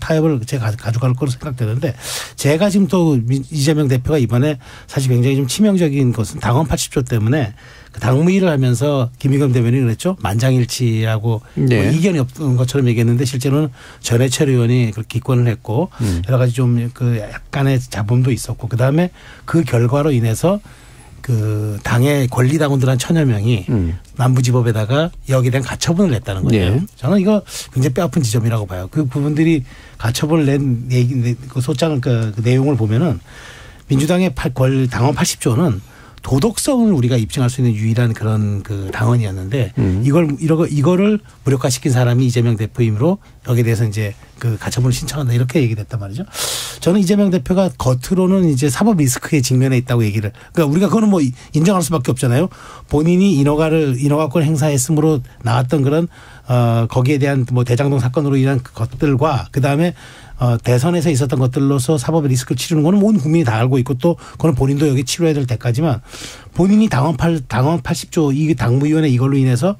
타협을 제가 가져갈 거로 생각되는데 제가 지금 또 이재명 대표가 이번에 사실 굉장히 좀 치명적인 것은 당헌 80조 때문에 당무위를 하면서 김의겸 대변인이 그랬죠. 만장일치하고 뭐 이견이 없는 것처럼 얘기했는데 실제로는 전해철 의원이 기권을 했고 여러 가지 좀 그 약간의 잡음도 있었고 그다음에 그 결과로 인해서 그 당의 권리당원들 한 1000여 명이 남부지법에다가 여기에 대한 가처분을 냈다는 거예요. 저는 이거 굉장히 뼈아픈 지점이라고 봐요. 그 부분들이 가처분을 낸 얘기, 그 소장을 그 내용을 보면은 민주당의 당헌 80조는 도덕성을 우리가 입증할 수 있는 유일한 그런 그 당헌이었는데 이거를 무력화시킨 사람이 이재명 대표이므로 여기에 대해서 이제 그 가처분을 신청한다 이렇게 얘기됐단 말이죠. 저는 이재명 대표가 겉으로는 이제 사법 리스크에 직면해 있다고 얘기를 그러니까 우리가 그거는 뭐 인정할 수밖에 없잖아요. 본인이 인허가권 행사했으므로 나왔던 그런 거기에 대한 뭐 대장동 사건으로 인한 것들과 그다음에 대선에서 있었던 것들로서 사법의 리스크를 치르는 거는 온 국민이 다 알고 있고 또 그건 본인도 여기 치러야 될 때까지만 본인이 당원 80조 이 당무위원회 이걸로 인해서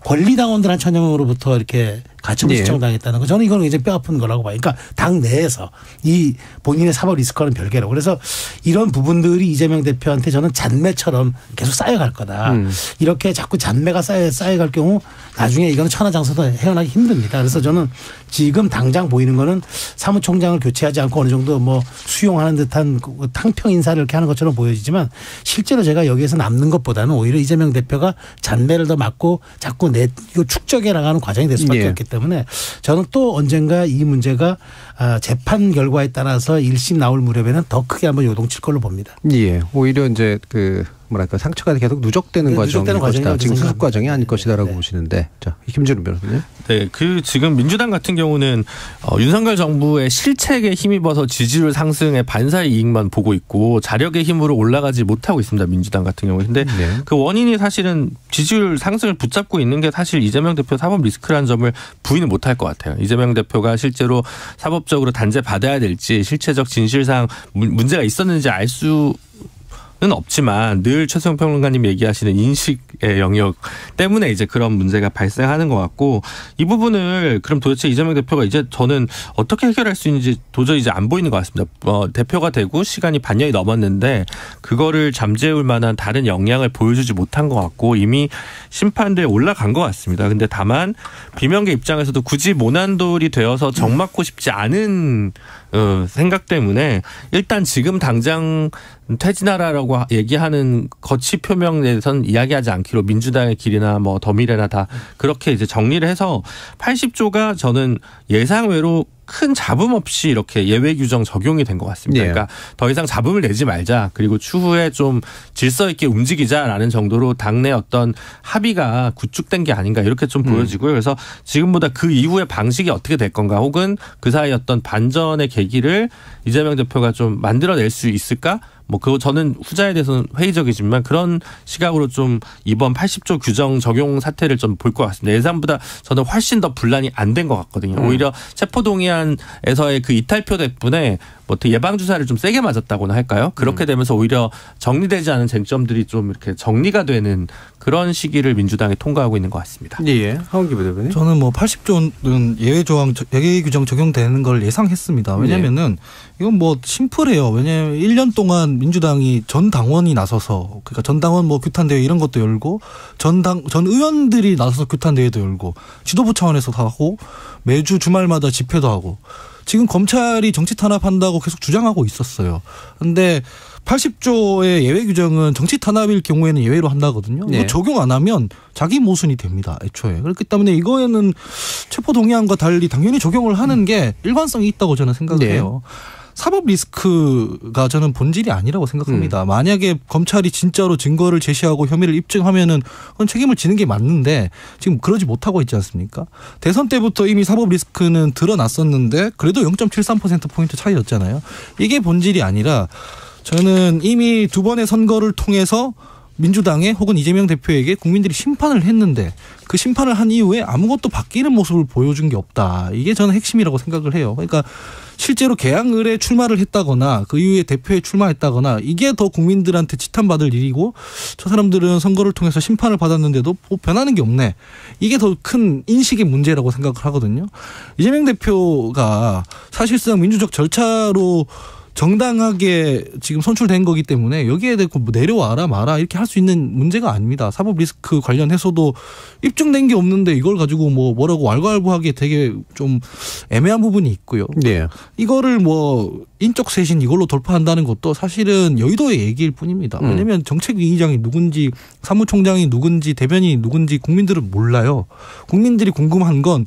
권리당원들 한 1000명으로부터 이렇게 가처분 신청당했다는 거. 저는 이거는 이제 뼈아픈 거라고 봐요. 그러니까 당 내에서 이 본인의 사법 리스크와는 별개로. 그래서 이런 부분들이 이재명 대표한테 저는 잔매처럼 계속 쌓여갈 거다. 이렇게 자꾸 잔매가 쌓여갈 경우 나중에 이거는 천하장사도 헤어나기 힘듭니다. 그래서 저는 지금 당장 보이는 거는 사무총장을 교체하지 않고 어느 정도 뭐 수용하는 듯한 탕평 인사를 이렇게 하는 것처럼 보여지지만 실제로 제가 여기에서 남는 것보다는 오히려 이재명 대표가 잔매를 더 막고 자꾸 이거 축적해 나가는 과정이 될 수밖에 없기 때문에 저는 또 언젠가 이 문제가 재판 결과에 따라서 1심 나올 무렵에는 더 크게 한번 요동칠 걸로 봅니다. 예. 오히려 이제 뭐랄까 상처가 계속 누적되는 과정일 것이다. 지금 수습 과정이 아닐 것이다라고 보시는데, 자 김준우 변호사님. 네, 지금 민주당 같은 경우는 윤석열 정부의 실책에 힘입어서 지지율 상승에 반사의 이익만 보고 있고 자력의 힘으로 올라가지 못하고 있습니다. 민주당 같은 경우. 근데 그 원인이 사실은 지지율 상승을 붙잡고 있는 게 사실 이재명 대표 사법 리스크라는 점을 부인을 못할 것 같아요. 이재명 대표가 실제로 사법적으로 단죄 받아야 될지 실체적 진실상 문제가 있었는지 알 수 는 없지만 늘 최수영 평론가님 얘기하시는 인식의 영역 때문에 이제 그런 문제가 발생하는 것 같고 이 부분을 그럼 도대체 이재명 대표가 이제 저는 어떻게 해결할 수 있는지 도저히 이제 안 보이는 것 같습니다. 대표가 되고 시간이 반년이 넘었는데 그거를 잠재울 만한 다른 역량을 보여주지 못한 것 같고 이미 심판대에 올라간 것 같습니다. 근데 다만 비명계 입장에서도 굳이 모난돌이 되어서 정맞고 싶지 않은 생각 때문에 일단 지금 당장 퇴진하라라고 얘기하는 거치 표명에 대해서는 이야기하지 않기로 민주당의 길이나 뭐 더미래나 다 그렇게 이제 정리를 해서 80조가 저는 예상외로 큰 잡음 없이 이렇게 예외 규정 적용이 된 것 같습니다. 그러니까 더 이상 잡음을 내지 말자. 그리고 추후에 좀 질서 있게 움직이자라는 정도로 당내 어떤 합의가 구축된 게 아닌가 이렇게 좀 보여지고요. 그래서 지금보다 그 이후의 방식이 어떻게 될 건가 혹은 그 사이 어떤 반전의 계기를 이재명 대표가 좀 만들어낼 수 있을까? 뭐 그거 저는 후자에 대해서는 회의적이지만 그런 시각으로 좀 이번 80조 규정 적용 사태를 좀 볼 것 같습니다. 예상보다 저는 훨씬 더 분란이 안 된 것 같거든요. 오히려 체포동의안에서의 그 이탈표 덕분에 뭐 예방 주사를 좀 세게 맞았다고나 할까요? 그렇게 되면서 오히려 정리되지 않은 쟁점들이 좀 이렇게 정리가 되는 그런 시기를 민주당이 통과하고 있는 것 같습니다. 예. 하원기 부대변인. 저는 뭐 80조는 예외 규정 적용되는 걸 예상했습니다. 왜냐면은 이건 뭐 심플해요. 왜냐하면 1년 동안 민주당이 전 당원이 나서서 그러니까 전 당원 뭐 규탄대회 이런 것도 열고 전 의원들이 나서서 규탄대회도 열고 지도부 차원에서도 하고 매주 주말마다 집회도 하고 지금 검찰이 정치 탄압한다고 계속 주장하고 있었어요. 그런데 80조의 예외 규정은 정치 탄압일 경우에는 예외로 한다거든요. 이거 적용 안 하면 자기 모순이 됩니다. 애초에. 그렇기 때문에 이거에는 체포동의안과 달리 당연히 적용을 하는 게 일관성이 있다고 저는 생각을 해요. 사법 리스크가 저는 본질이 아니라고 생각합니다. 만약에 검찰이 진짜로 증거를 제시하고 혐의를 입증하면은 그건 책임을 지는 게 맞는데 지금 그러지 못하고 있지 않습니까? 대선 때부터 이미 사법 리스크는 드러났었는데 그래도 0.73%포인트 차이였잖아요. 이게 본질이 아니라 저는 이미 두 번의 선거를 통해서 민주당에 혹은 이재명 대표에게 국민들이 심판을 했는데 그 심판을 한 이후에 아무것도 바뀌는 모습을 보여준 게 없다. 이게 저는 핵심이라고 생각을 해요. 그러니까 실제로 개항을에 출마를 했다거나 그 이후에 대표에 출마했다거나 이게 더 국민들한테 지탄받을 일이고 저 사람들은 선거를 통해서 심판을 받았는데도 뭐 변하는 게 없네. 이게 더 큰 인식의 문제라고 생각을 하거든요. 이재명 대표가 사실상 민주적 절차로 정당하게 지금 선출된 거기 때문에 여기에 대해서 뭐 내려와라 마라 이렇게 할 수 있는 문제가 아닙니다. 사법 리스크 관련해서도 입증된 게 없는데 이걸 가지고 뭐라고 왈가왈부하기에 되게 좀 애매한 부분이 있고요. 네. 이거를 뭐 인적 쇄신 이걸로 돌파한다는 것도 사실은 여의도의 얘기일 뿐입니다. 왜냐하면 정책위의장이 누군지 사무총장이 누군지 대변인이 누군지 국민들은 몰라요. 국민들이 궁금한 건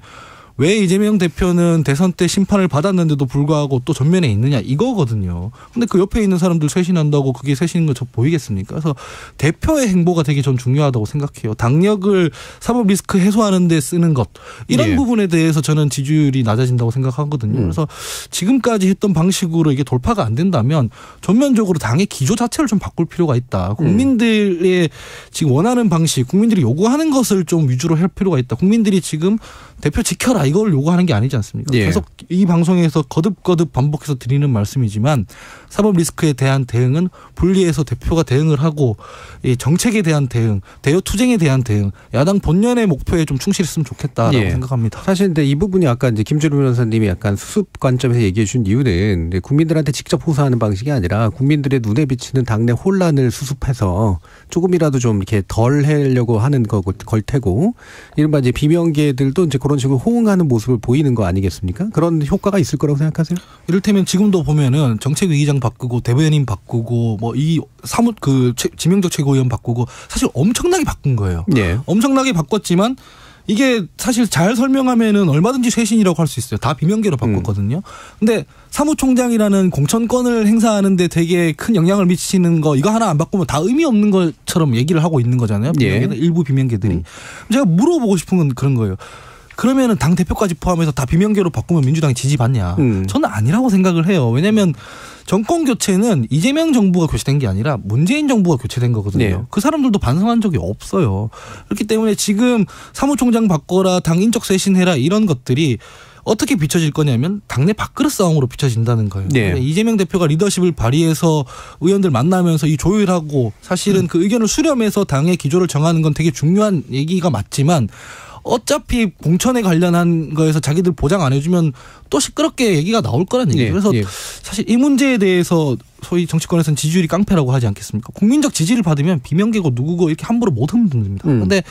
왜 이재명 대표는 대선 때 심판을 받았는데도 불구하고 또 전면에 있느냐 이거거든요. 근데 그 옆에 있는 사람들 쇄신한다고 그게 쇄신인 거 저 보이겠습니까? 그래서 대표의 행보가 되게 전 중요하다고 생각해요. 당력을 사법 리스크 해소하는 데 쓰는 것 이런 부분에 대해서 저는 지지율이 낮아진다고 생각하거든요. 그래서 지금까지 했던 방식으로 이게 돌파가 안 된다면 전면적으로 당의 기조 자체를 좀 바꿀 필요가 있다. 국민들의 지금 원하는 방식, 국민들이 요구하는 것을 좀 위주로 할 필요가 있다. 국민들이 지금 대표 지켜라 이걸 요구하는 게 아니지 않습니까? 예. 계속 이 방송에서 거듭거듭 반복해서 드리는 말씀이지만 사법 리스크에 대한 대응은 분리해서 대표가 대응을 하고 이 정책에 대한 대응, 대여 투쟁에 대한 대응, 야당 본연의 목표에 좀 충실했으면 좋겠다라고 예. 생각합니다. 사실 근데 이 부분이 아까 이제 김준우 변호사님이 약간 수습 관점에서 얘기해 준 이유는 국민들한테 직접 호소하는 방식이 아니라 국민들의 눈에 비치는 당내 혼란을 수습해서 조금이라도 좀 이렇게 덜 하려고 하는 걸 테고 이른바 이제 비명계들도 이제 그런 식으로 호응하는 모습을 보이는 거 아니겠습니까? 그런 효과가 있을 거라고 생각하세요? 이를테면 지금도 보면은 정책위의장 바꾸고 대변인 바꾸고 뭐 이 사무 지명적 최고위원 바꾸고 사실 엄청나게 바꾼 거예요. 예. 엄청나게 바꿨지만 이게 사실 잘 설명하면은 얼마든지 쇄신이라고 할 수 있어요. 다 비명계로 바꿨거든요. 근데 사무총장이라는 공천권을 행사하는데 되게 큰 영향을 미치는 거 이거 하나 안 바꾸면 다 의미 없는 것처럼 얘기를 하고 있는 거잖아요. 비명계들, 일부 비명계들이. 제가 물어보고 싶은 건 그런 거예요. 그러면은 당 대표까지 포함해서 다 비명계로 바꾸면 민주당이 지지받냐? 저는 아니라고 생각을 해요. 왜냐하면 정권 교체는 이재명 정부가 교체된 게 아니라 문재인 정부가 교체된 거거든요. 네. 그 사람들도 반성한 적이 없어요. 그렇기 때문에 지금 사무총장 바꿔라, 당 인적 쇄신해라 이런 것들이 어떻게 비춰질 거냐면 당내 밥그릇 싸움으로 비춰진다는 거예요. 네. 이재명 대표가 리더십을 발휘해서 의원들 만나면서 이 조율하고 사실은 그 의견을 수렴해서 당의 기조를 정하는 건 되게 중요한 얘기가 맞지만 어차피 공천에 관련한 거에서 자기들 보장 안 해주면 또 시끄럽게 얘기가 나올 거란 얘기예요. 그래서 사실 이 문제에 대해서 소위 정치권에서는 지지율이 깡패라고 하지 않겠습니까? 국민적 지지를 받으면 비명계고 누구고 이렇게 함부로 못 흔듭니다. 그런데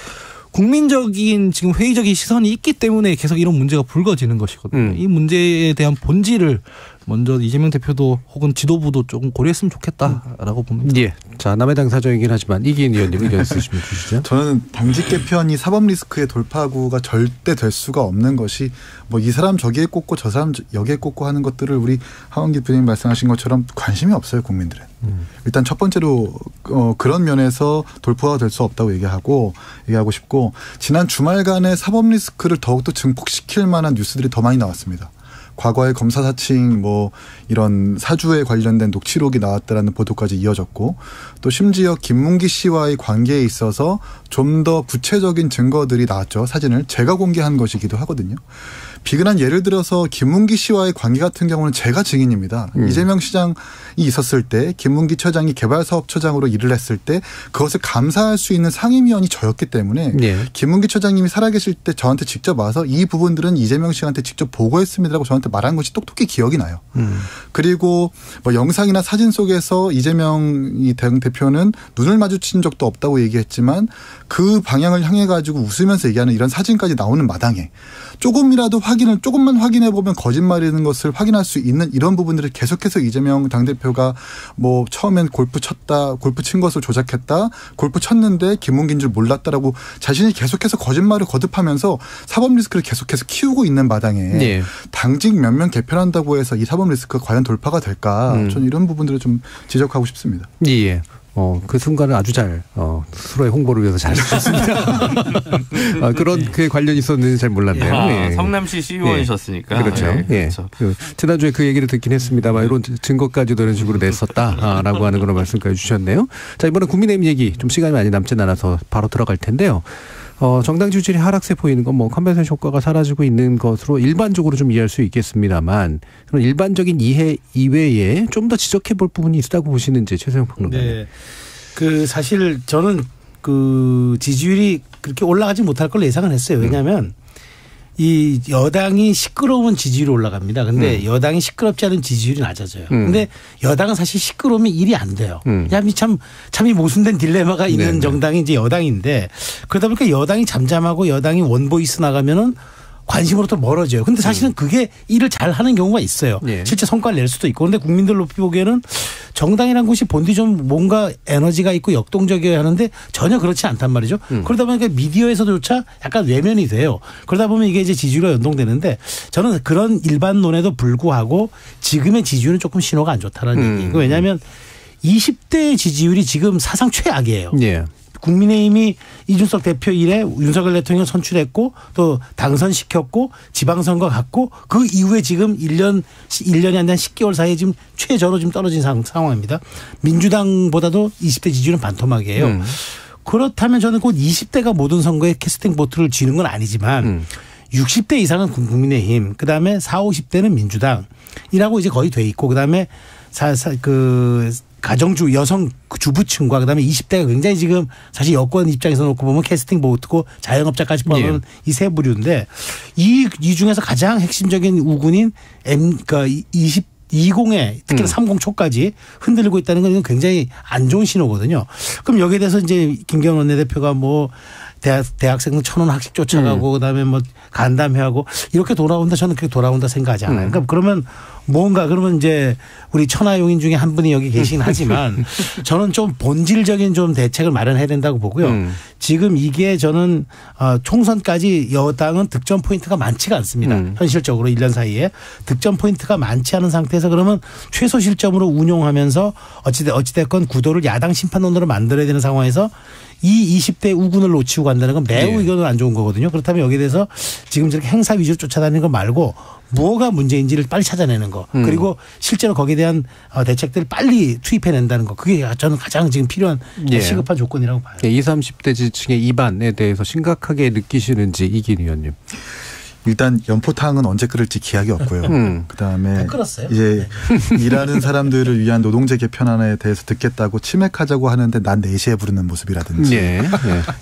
국민적인 지금 회의적인 시선이 있기 때문에 계속 이런 문제가 불거지는 것이거든요. 이 문제에 대한 본질을 먼저 이재명 대표도 혹은 지도부도 조금 고려했으면 좋겠다라고 봅니다. 예. 자, 남의 당 사정이긴 하지만 이기인 의원님 의견 있으시면 주시죠. 저는 당직 개편이 사법 리스크의 돌파구가 절대 될 수가 없는 것이 뭐 이 사람 저기에 꽂고 저 사람 여기에 꽂고 하는 것들을 우리 하원기 부장님 말씀하신 것처럼 관심이 없어요, 국민들은. 일단 첫 번째로 그런 면에서 돌파가 될 수 없다고 얘기하고 싶고 지난 주말간에 사법 리스크를 더욱더 증폭시킬 만한 뉴스들이 더 많이 나왔습니다. 과거에 검사 사칭 뭐 이런 사주에 관련된 녹취록이 나왔다라는 보도까지 이어졌고 또 심지어 김문기 씨와의 관계에 있어서 좀 더 구체적인 증거들이 나왔죠. 사진을 제가 공개한 것이기도 하거든요. 비근한 예를 들어서 김문기 씨와의 관계 같은 경우는 제가 증인입니다. 이재명 시장이 있었을 때 김문기 처장이 개발사업처장으로 일을 했을 때 그것을 감사할 수 있는 상임위원이 저였기 때문에 김문기 처장님이 살아계실 때 저한테 직접 와서 이 부분들은 이재명 씨한테 직접 보고했습니다라고 저한테 말한 것이 똑똑히 기억이 나요. 그리고 뭐 영상이나 사진 속에서 이재명 이 대표는 눈을 마주친 적도 없다고 얘기했지만 그 방향을 향해 가지고 웃으면서 얘기하는 이런 사진까지 나오는 마당에 조금만 확인해 보면 거짓말이라는 것을 확인할 수 있는 이런 부분들을 계속해서 이재명 당대표가 뭐 처음엔 골프 친 것을 조작했다, 골프 쳤는데 김문기인 줄 몰랐다라고 자신이 계속해서 거짓말을 거듭하면서 사법 리스크를 계속해서 키우고 있는 마당에 당직 몇 명 개편한다고 해서 이 사법 리스크가 과연 돌파가 될까? 저는 이런 부분들을 좀 지적하고 싶습니다. 예. 그 순간을 아주 잘 서로의 홍보를 위해서 잘 쓰셨습니다. 그런 그에 관련이 있었는지 잘 몰랐네요. 예. 성남시 시의원이셨으니까. 그렇죠. 예. 그렇죠. 지난주에 그 얘기를 듣긴 했습니다만 이런 증거까지도 이런 식으로 냈었다라고 하는 그런 말씀까지 주셨네요. 자, 이번에 국민의힘 얘기 좀 시간이 많이 남진 않아서 바로 들어갈 텐데요. 정당 지지율이 하락세 보이는 건 뭐 컨벤션 효과가 사라지고 있는 것으로 일반적으로 좀 이해할 수 있겠습니다만 그런 일반적인 이해 이외에 좀 더 지적해 볼 부분이 있다고 보시는지 최세영 평론가님. 네. 그 사실 저는 그 지지율이 그렇게 올라가지 못할 걸 예상을 했어요. 왜냐하면 이 여당이 시끄러우면 지지율이 올라갑니다. 근데 여당이 시끄럽지 않은 지지율이 낮아져요. 근데 여당은 사실 시끄러우면 일이 안 돼요. 참 이 모순된 딜레마가 있는 정당이 이제 여당인데 그러다 보니까 여당이 잠잠하고 여당이 원보이스 나가면은 관심으로부터 멀어져요. 근데 사실은 그게 일을 잘 하는 경우가 있어요. 실제 성과를 낼 수도 있고. 그런데 국민들 높이 보기에는 정당이라는 곳이 본디 좀 뭔가 에너지가 있고 역동적이어야 하는데 전혀 그렇지 않단 말이죠. 그러다 보니까 미디어에서조차 약간 외면이 돼요. 그러다 보면 이게 이제 지지율과 연동되는데 저는 그런 일반론에도 불구하고 지금의 지지율은 조금 신호가 안 좋다는 얘기고 왜냐하면 20대의 지지율이 지금 사상 최악이에요. 국민의힘이 이준석 대표 이래 윤석열 대통령 선출했고 또 당선시켰고 지방선거 갔고 그 이후에 지금 1년이 안 된 10개월 사이에 지금 최저로 지금 떨어진 상황입니다. 민주당보다도 20대 지지율은 반토막이에요. 그렇다면 저는 곧 20대가 모든 선거에 캐스팅 보트를 쥐는 건 아니지만 60대 이상은 국민의힘, 그다음에 40, 50대는 민주당이라고 이제 거의 돼 있고, 그다음에 가정주 여성 주부층과 그다음에 20대가 굉장히 지금 사실 여권 입장에서 놓고 보면 캐스팅 보트고 자영업자까지 포함하면 이 세 부류인데 이 중에서 가장 핵심적인 우군인 그러니까 20의 특히나 30 초까지 흔들리고 있다는 건 굉장히 안 좋은 신호거든요. 그럼 여기에 대해서 이제 김경원 원내대표가 뭐 대학생 1,000원 학식 쫓아가고 그다음에 뭐 간담회하고 이렇게 돌아온다, 저는 그렇게 돌아온다 생각하지 않아요. 그러니까 그러면 그러면 이제 우리 천하용인 중에 한 분이 여기 계시긴 하지만 저는 좀 본질적인 좀 대책을 마련해야 된다고 보고요. 지금 이게 저는 총선까지 여당은 득점 포인트가 많지가 않습니다. 현실적으로 1년 사이에 득점 포인트가 많지 않은 상태에서 그러면 최소 실점으로 운용하면서 어찌됐건 구도를 야당 심판론으로 만들어야 되는 상황에서 이 20대 우군을 놓치고 간다는 건 매우 이거는 안 좋은 거거든요. 그렇다면 여기에 대해서 지금 저렇게 행사 위주로 쫓아다니는 거 말고 뭐가 문제인지를 빨리 찾아내는 거, 그리고 실제로 거기에 대한 대책들을 빨리 투입해낸다는 거, 그게 저는 가장 지금 필요한 시급한 조건이라고 봐요. 20, 30대 지층의 이반에 대해서 심각하게 느끼시는지 이긴 의원님. 일단 연포탕은 언제 끓을지 기약이 없고요. 그다음에 이제 일하는 사람들을 위한 노동제 개편안에 대해서 듣겠다고 치맥하자고 하는데 난 4시에 부르는 모습이라든지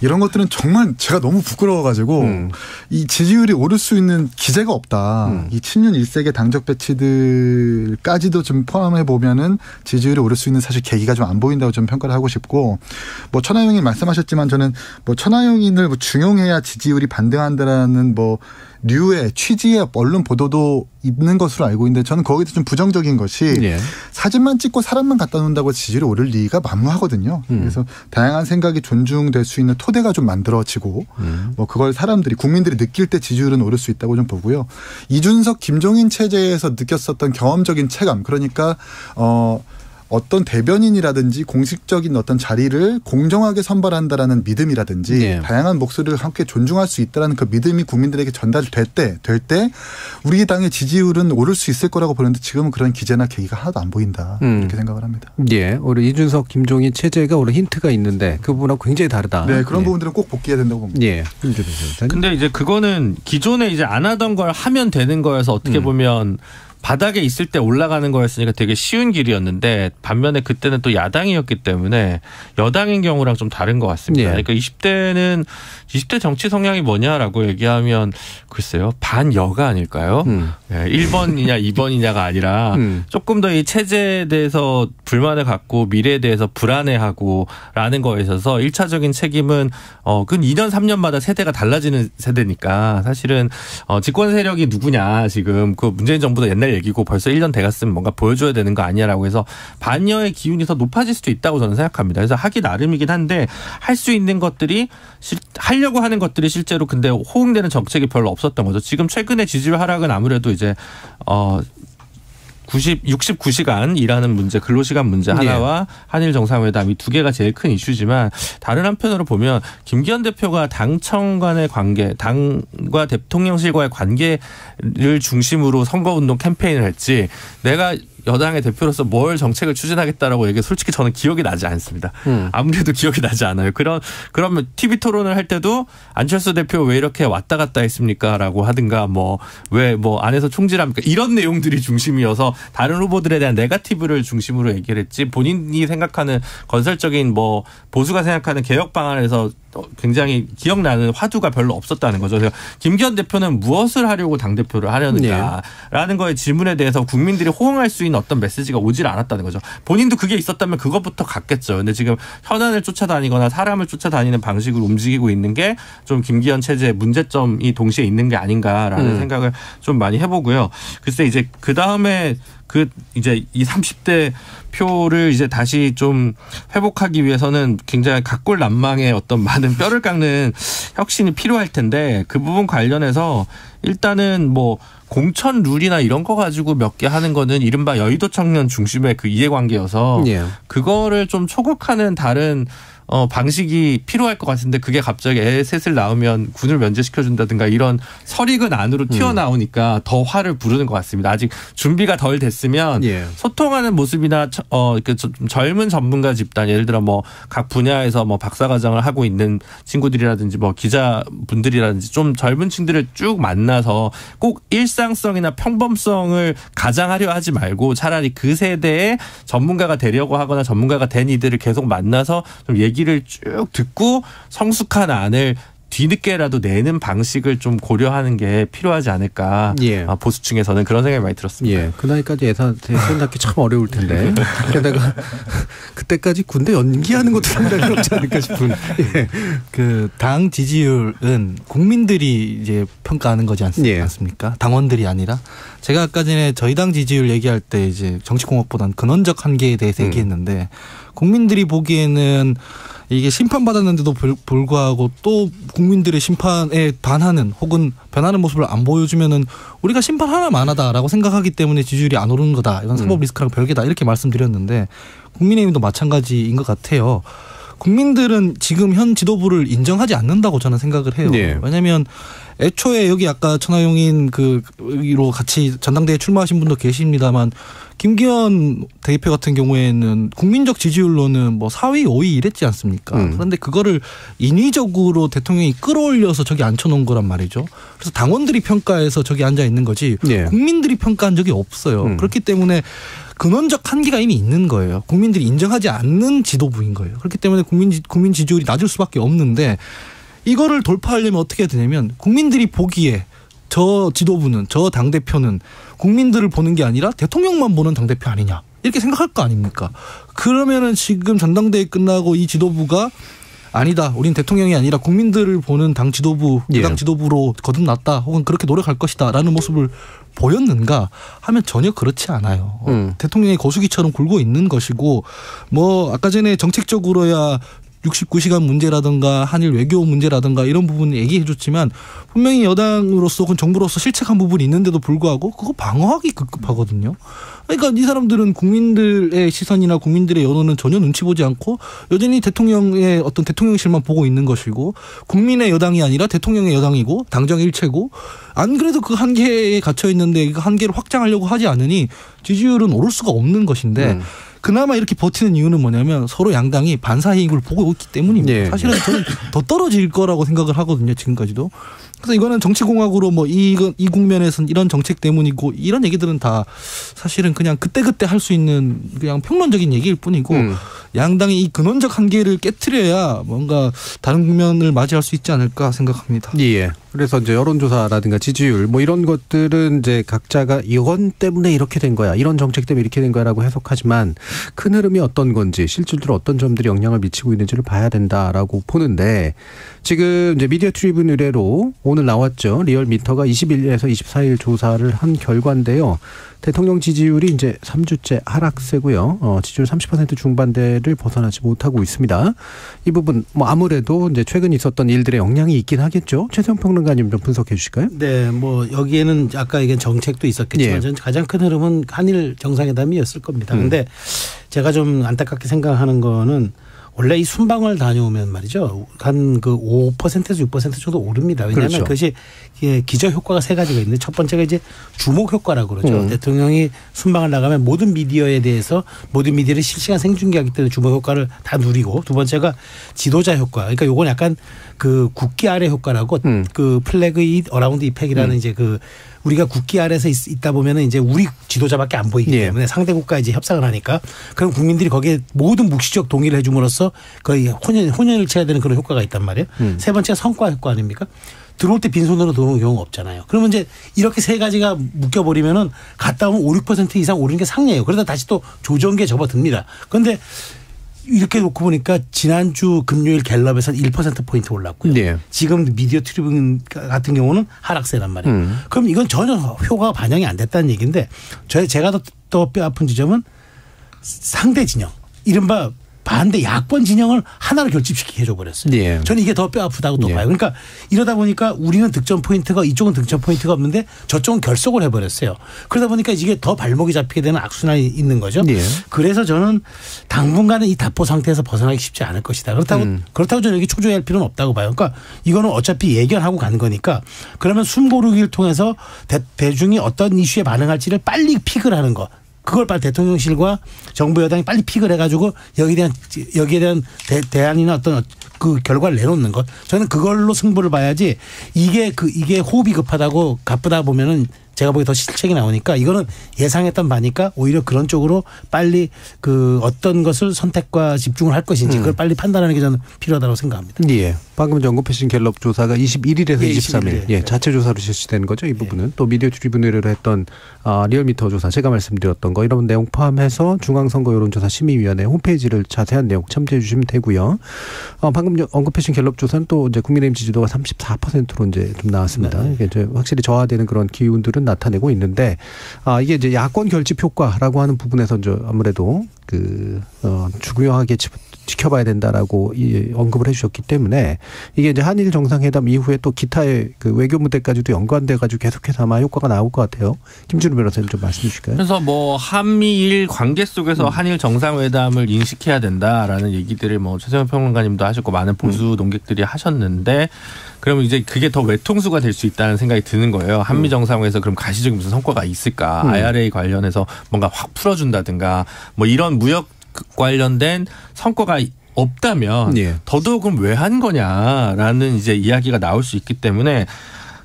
이런 것들은 정말 제가 너무 부끄러워가지고 이 지지율이 오를 수 있는 기제가 없다. 이 친윤 1세계 당적 배치들까지도 좀 포함해 보면은 지지율이 오를 수 있는 사실 계기가 좀 안 보인다고 좀 평가를 하고 싶고, 뭐 천하용인 말씀하셨지만 저는 뭐 천하용인을 뭐 중용해야 지지율이 반등한다라는 뭐 류의 취지의 언론 보도도 있는 것으로 알고 있는데, 저는 거기서 좀 부정적인 것이 사진만 찍고 사람만 갖다 놓는다고 지지율이 오를 리가 만무하거든요. 그래서 다양한 생각이 존중될 수 있는 토대가 좀 만들어지고 뭐 그걸 국민들이 느낄 때 지지율은 오를 수 있다고 좀 보고요. 이준석 김종인 체제에서 느꼈었던 경험적인 체감, 그러니까 어떤 대변인이라든지 공식적인 어떤 자리를 공정하게 선발한다라는 믿음이라든지 다양한 목소리를 함께 존중할 수 있다라는 그 믿음이 국민들에게 전달될 때 우리 당의 지지율은 오를 수 있을 거라고 보는데, 지금은 그런 기제나 계기가 하나도 안 보인다, 이렇게 생각을 합니다. 우리 이준석 김종인 체제가 오늘 힌트가 있는데 그 부분하고 굉장히 다르다. 네, 그런 부분들은 꼭 복귀해야 된다고 봅니다. 근데 이제 그거는 기존에 이제 안 하던 걸 하면 되는 거여서 어떻게 보면 바닥에 있을 때 올라가는 거였으니까 되게 쉬운 길이었는데, 반면에 그때는 또 야당이었기 때문에 여당인 경우랑 좀 다른 것 같습니다. 그러니까 20대 정치 성향이 뭐냐라고 얘기하면 글쎄요, 반여가 아닐까요? 1번이냐 2번이냐가 아니라 조금 더 이 체제에 대해서 불만을 갖고 미래에 대해서 불안해하고 라는 거에 있어서 1차적인 책임은 그 2년 3년마다 세대가 달라지는 세대니까, 사실은 집권 세력이 누구냐, 지금 그 문재인 정부도 옛날 얘기고 벌써 1년 돼갔으면 뭔가 보여줘야 되는 거 아니냐라고 해서 반여의 기운이 더 높아질 수도 있다고 저는 생각합니다. 그래서 하기 나름이긴 한데, 할 수 있는 것들이 하려고 하는 것들이 실제로 근데 호응되는 정책이 별로 없었던 거죠. 지금 최근에 지지율 하락은 아무래도 이제 69시간 일하는 문제, 근로시간 문제 하나와 한일 정상회담, 이 두 개가 제일 큰 이슈지만, 다른 한편으로 보면 김기현 대표가 당청 간의 관계, 당과 대통령실과의 관계를 중심으로 선거운동 캠페인을 했지, 내가 여당의 대표로서 뭘 정책을 추진하겠다라고 얘기, 솔직히 저는 기억이 나지 않습니다. 아무래도 기억이 나지 않아요. 그러면 TV 토론을 할 때도 안철수 대표 왜 이렇게 왔다 갔다 했습니까?라고 하든가, 왜 안에서 총질합니까? 이런 내용들이 중심이어서 다른 후보들에 대한 네거티브를 중심으로 얘기를 했지, 본인이 생각하는 건설적인 보수가 생각하는 개혁 방안에서 굉장히 기억나는 화두가 별로 없었다는 거죠. 그래서 김기현 대표는 무엇을 하려고 당대표를 하려는가라는 거에 질문에 대해서 국민들이 호응할 수 있는 어떤 메시지가 오질 않았다는 거죠. 본인도 그게 있었다면 그것부터 갔겠죠. 근데 지금 현안을 쫓아다니거나 사람을 쫓아다니는 방식으로 움직이고 있는 게 좀 김기현 체제의 문제점이 동시에 있는 게 아닌가라는 생각을 좀 많이 해보고요. 글쎄 이제 그 다음에 이제 이 30대 표를 이제 다시 좀 회복하기 위해서는 굉장히 각골난망의 어떤 많은 뼈를 깎는 혁신이 필요할 텐데, 그 부분 관련해서 일단은 공천 룰이나 이런 거 가지고 몇 개 하는 거는 이른바 여의도 청년 중심의 그 이해관계여서 그거를 좀 초국하는 다른 방식이 필요할 것 같은데 그게 갑자기 애 셋을 낳으면 군을 면제시켜준다든가 이런 설익은 안으로 튀어나오니까 더 화를 부르는 것 같습니다. 아직 준비가 덜 됐으면 소통하는 모습이나 좀 젊은 전문가 집단 예를 들어 뭐 각 분야에서 뭐 박사과정을 하고 있는 친구들이라든지 뭐 기자분들이라든지 좀 젊은 층들을 쭉 만나서 꼭 일상성이나 평범성을 가장하려 하지 말고 차라리 그 세대의 전문가가 되려고 하거나 전문가가 된 이들을 계속 만나서 좀 얘기를 쭉 듣고 성숙한 안을 뒤늦게라도 내는 방식을 좀 고려하는 게 필요하지 않을까. 보수층에서는 그런 생각이 많이 들었습니다. 그 나이까지 예산 낳기 참 어려울 텐데. 게다가 그때까지 군대 연기하는 것도 상당히 어렵지 않을까 싶은. 그 당 지지율은 국민들이 이제 평가하는 거지 않습니까? 당원들이 아니라. 제가 아까 전에 저희 당 지지율 얘기할 때 이제 정치공학보다는 근원적 한계에 대해서 얘기했는데 국민들이 보기에는 이게 심판받았는데도 불구하고 또 국민들의 심판에 반하는 혹은 변하는 모습을 안 보여주면은 우리가 심판 하나만 하다라고 생각하기 때문에 지지율이 안 오르는 거다. 이건 사법 리스크랑 별개다. 이렇게 말씀드렸는데 국민의힘도 마찬가지인 것 같아요. 국민들은 지금 현 지도부를 인정하지 않는다고 저는 생각을 해요. 왜냐하면 애초에 여기 아까 천하용인 그로 같이 전당대회 출마하신 분도 계십니다만 김기현 대표 같은 경우에는 국민적 지지율로는 뭐 4위, 5위 이랬지 않습니까? 그런데 그거를 인위적으로 대통령이 끌어올려서 저기 앉혀놓은 거란 말이죠. 그래서 당원들이 평가해서 저기 앉아 있는 거지 국민들이 평가한 적이 없어요. 그렇기 때문에 근원적 한계가 이미 있는 거예요. 국민들이 인정하지 않는 지도부인 거예요. 그렇기 때문에 국민 지지율이 낮을 수밖에 없는데 이거를 돌파하려면 어떻게 해야 되냐면 국민들이 보기에 저 지도부는 저 당대표는 국민들을 보는 게 아니라 대통령만 보는 당대표 아니냐 이렇게 생각할 거 아닙니까? 그러면은 지금 전당대회 끝나고 이 지도부가 아니다. 우린 대통령이 아니라 국민들을 보는 당 지도부, 당 지도부로 거듭났다. 혹은 그렇게 노력할 것이다. 라는 모습을 보였는가 하면 전혀 그렇지 않아요. 대통령이 거수기처럼 굴고 있는 것이고 뭐 아까 전에 정책적으로야 69시간 문제라든가 한일 외교 문제라든가 이런 부분 얘기해 줬지만 분명히 여당으로서 혹은 정부로서 실책한 부분이 있는데도 불구하고 그거 방어하기 급급하거든요. 그러니까 이 사람들은 국민들의 시선이나 국민들의 여론은 전혀 눈치 보지 않고 여전히 대통령의 어떤 대통령실만 보고 있는 것이고 국민의 여당이 아니라 대통령의 여당이고 당정 일체고 안 그래도 그 한계에 갇혀 있는데 그 한계를 확장하려고 하지 않으니 지지율은 오를 수가 없는 것인데 그나마 이렇게 버티는 이유는 뭐냐면 서로 양당이 반사이익을 보고 있기 때문입니다. 사실은 저는 더 떨어질 거라고 생각을 하거든요. 지금까지도. 그래서 이거는 정치공학으로 뭐 이 국면에서는 이런 정책 때문이고 이런 얘기들은 다 사실은 그냥 그때그때 할 수 있는 그냥 평론적인 얘기일 뿐이고 양당이 이 근원적 한계를 깨트려야 뭔가 다른 국면을 맞이할 수 있지 않을까 생각합니다. 그래서 이제 여론조사라든가 지지율 뭐 이런 것들은 이제 각자가 이건 때문에 이렇게 된 거야. 이런 정책 때문에 이렇게 된 거야라고 해석하지만 큰 흐름이 어떤 건지 실질적으로 어떤 점들이 영향을 미치고 있는지를 봐야 된다라고 보는데 지금 이제 미디어 트리뷴 의뢰로 오늘 나왔죠. 리얼미터가 21일에서 24일 조사를 한 결과인데요. 대통령 지지율이 이제 3주째 하락세고요. 지지율 30% 중반대를 벗어나지 못하고 있습니다. 이 부분 뭐 아무래도 이제 최근 있었던 일들의 영향이 있긴 하겠죠. 최세영 평론가님 좀 분석해 주실까요? 네, 뭐 여기에는 아까 얘기한 정책도 있었겠지만 저는 가장 큰 흐름은 한일 정상회담이었을 겁니다. 그런데 제가 좀 안타깝게 생각하는 거는 원래 이 순방을 다녀오면 말이죠. 한 그 5%에서 6% 정도 오릅니다. 왜냐하면 그것이 기저 효과가 세 가지가 있는데 첫 번째가 이제 주목 효과라고 그러죠. 대통령이 순방을 나가면 모든 미디어에 대해서 모든 미디어를 실시간 생중계하기 때문에 주목 효과를 다 누리고 두 번째가 지도자 효과. 그러니까 요건 약간 그 국기 아래 효과라고 그 플래그 어라운드 이펙이라는 이제 그 우리가 국기 아래서 있다 보면은 이제 우리 지도자밖에 안 보이기 때문에 상대 국가 이제 협상을 하니까 그럼 국민들이 거기에 모든 묵시적 동의를 해줌으로써 거의 혼연일체가 되는 그런 효과가 있단 말이에요. 세 번째가 성과 효과 아닙니까? 들어올 때 빈손으로 들어오는 경우가 없잖아요. 그러면 이제 이렇게 세 가지가 묶여버리면은 갔다 오면 5, 6% 이상 오르는 게 상례예요. 그러다 다시 또 조정기에 접어듭니다. 그런데 이렇게 놓고 보니까 지난주 금요일 갤럽에서는 1%포인트 올랐고요. 지금 미디어 트리뷴 같은 경우는 하락세란 말이에요. 그럼 이건 전혀 효과가 반영이 안 됐다는 얘기인데 제가 더 뼈 아픈 지점은 상대 진영. 이른바 반대 야권 진영을 하나로 결집시키게 해줘버렸어요. 예. 저는 이게 더 뼈 아프다고 또 예. 봐요. 그러니까 이러다 보니까 우리는 득점 포인트가 이쪽은 득점 포인트가 없는데 저쪽은 결속을 해버렸어요. 그러다 보니까 이게 더 발목이 잡히게 되는 악순환이 있는 거죠. 예. 그래서 저는 당분간은 이 답보 상태에서 벗어나기 쉽지 않을 것이다. 그렇다고 저는 여기 초조해할 필요는 없다고 봐요. 그러니까 이거는 어차피 예견하고 간 거니까 그러면 숨고르기를 통해서 대중이 어떤 이슈에 반응할지를 빨리 픽을 하는 거. 그걸 빨리 대통령실과 정부 여당이 빨리 픽을 해가지고 여기에 대한 대안이나 어떤 그 결과를 내놓는 것. 저는 그걸로 승부를 봐야지 이게 호흡이 급하다고 가쁘다 보면은 제가 보기에 더 실책이 나오니까 이거는 예상했던 바니까 오히려 그런 쪽으로 빨리 그 어떤 것을 선택과 집중을 할 것인지 그걸 빨리 판단하는 게 저는 필요하다고 생각합니다. 예. 방금 언급하신 갤럽 조사가 21일에서 예, 23일 21일. 자체 조사로 실시되는 거죠. 이 부분은 또 미디어 트리뷴으로 했던 리얼미터 조사 제가 말씀드렸던 거 이런 내용 포함해서 중앙선거 여론조사 심의위원회 홈페이지를 자세한 내용 참조해 주시면 되고요. 방금 언급하신 갤럽 조사는 또 이제 국민의힘 지지도가 34%로 이제 좀 나왔습니다. 네. 이게 이제 확실히 저하되는 그런 기운들은 나타내고 있는데 이게 이제 야권 결집 효과라고 하는 부분에서 이제 아무래도 중요하게 지켜봐야 된다라고 언급을 해주셨기 때문에 이게 이제 한일 정상회담 이후에 또 기타의 그 외교 무대까지도 연관돼가지고 계속해서 아마 효과가 나올 것 같아요. 김준우 변호사님 좀 말씀해 주실까요? 그래서 뭐 한미일 관계 속에서 한일 정상회담을 인식해야 된다라는 얘기들을 뭐 최세원 평론가님도 하셨고 많은 보수 논객들이 하셨는데 그러면 이제 그게 더 외통수가 될 수 있다는 생각이 드는 거예요. 한미 정상회담에서 그럼 가시적인 무슨 성과가 있을까? IRA 관련해서 뭔가 확 풀어준다든가 뭐 이런 무역 관련된 성과가 없다면 예. 더더욱 그럼 왜 한 거냐라는 이제 이야기가 나올 수 있기 때문에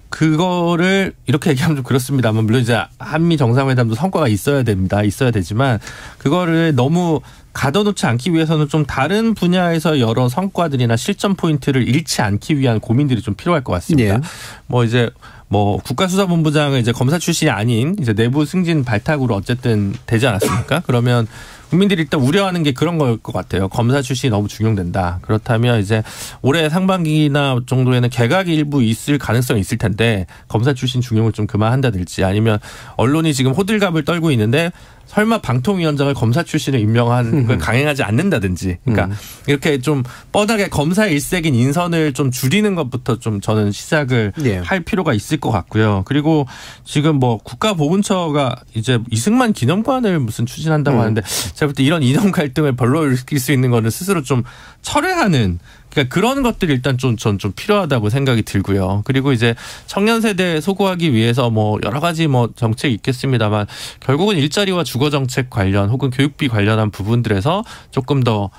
그거를 이렇게 얘기하면 좀 그렇습니다만 물론 이제 한미 정상회담도 성과가 있어야 됩니다. 있어야 되지만 그거를 너무 가둬놓지 않기 위해서는 좀 다른 분야에서 여러 성과들이나 실전 포인트를 잃지 않기 위한 고민들이 좀 필요할 것 같습니다. 예. 뭐 국가수사본부장은 이제 검사 출신이 아닌 이제 내부 승진 발탁으로 어쨌든 되지 않았습니까? 그러면 국민들이 일단 우려하는 게 그런 걸 것 같아요. 검사 출신이 너무 중용된다. 그렇다면 이제 올해 상반기나 정도에는 개각이 일부 있을 가능성이 있을 텐데 검사 출신 중용을 좀 그만한다든지 아니면 언론이 지금 호들갑을 떨고 있는데 설마 방통위원장을 검사 출신을 임명한 걸 강행하지 않는다든지 그러니까 이렇게 좀 뻔하게 검사 일색인 인선을 좀 줄이는 것부터 좀 저는 시작을 할 필요가 있을 것 같고요. 그리고 지금 뭐 국가보훈처가 이제 이승만 기념관을 무슨 추진한다고 하는데 제가 볼 때 이런 이념 갈등을 벌러일으킬 수 있는 거는 스스로 좀 철회하는 그러니까 그런 것들이 일단 전 좀 필요하다고 생각이 들고요. 그리고 이제 청년 세대 소구하기 위해서 뭐 여러 가지 뭐 정책이 있겠습니다만 결국은 일자리와 주거 정책 관련 혹은 교육비 관련한 부분들에서 조금 더